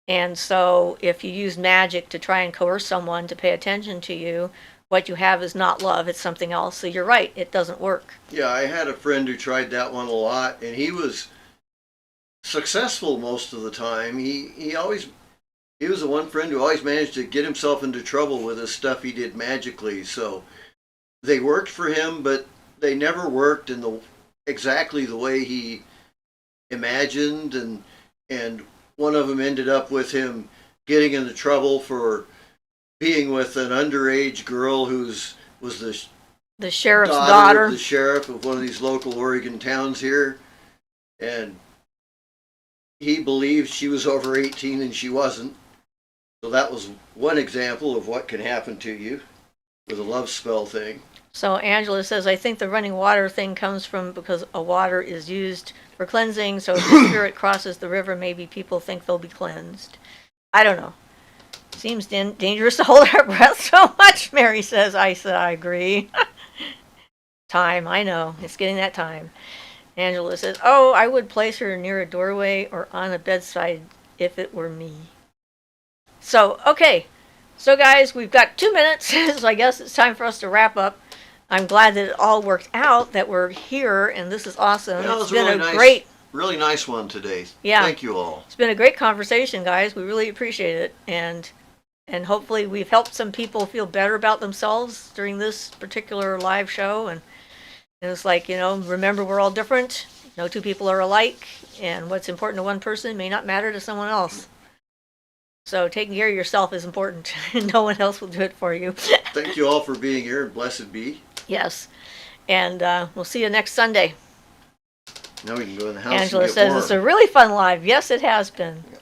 And so if you use magic to try and coerce someone to pay attention to you, what you have is not love, it's something else. So you're right, it doesn't work. Yeah, I had a friend who tried that one a lot, and he was successful most of the time. He was the one friend who always managed to get himself into trouble with the stuff he did magically. So they worked for him, but they never worked in exactly the way he imagined, and one of them ended up with him getting into trouble for being with an underage girl was the sheriff's daughter of the sheriff of one of these local Oregon towns here, and he believed she was over 18 and she wasn't. So that was one example of what can happen to you with a love spell thing. So Angela says, I think the running water thing comes from because a water is used for cleansing, so if the spirit crosses the river, maybe people think they'll be cleansed. I don't know. Seems dangerous to hold our breath so much, Mary says. I agree. Time, I know. It's getting that time. Angela says, oh, I would place her near a doorway or on a bedside if it were me. So, okay. So, guys, we've got 2 minutes, so I guess it's time for us to wrap up. I'm glad that it all worked out, that we're here, and this is awesome. Yeah, it's been a really nice one today. Yeah. Thank you all. It's been a great conversation, guys. We really appreciate it, and hopefully we've helped some people feel better about themselves during this particular live show. And it's like, you know, remember we're all different. No two people are alike, and what's important to one person may not matter to someone else. So taking care of yourself is important. No one else will do it for you. Thank you all for being here, and blessed be. Yes. And we'll see you next Sunday. Now we can go in the house Angela and get says warm. it's a really fun live. Yes, it has been. Yeah.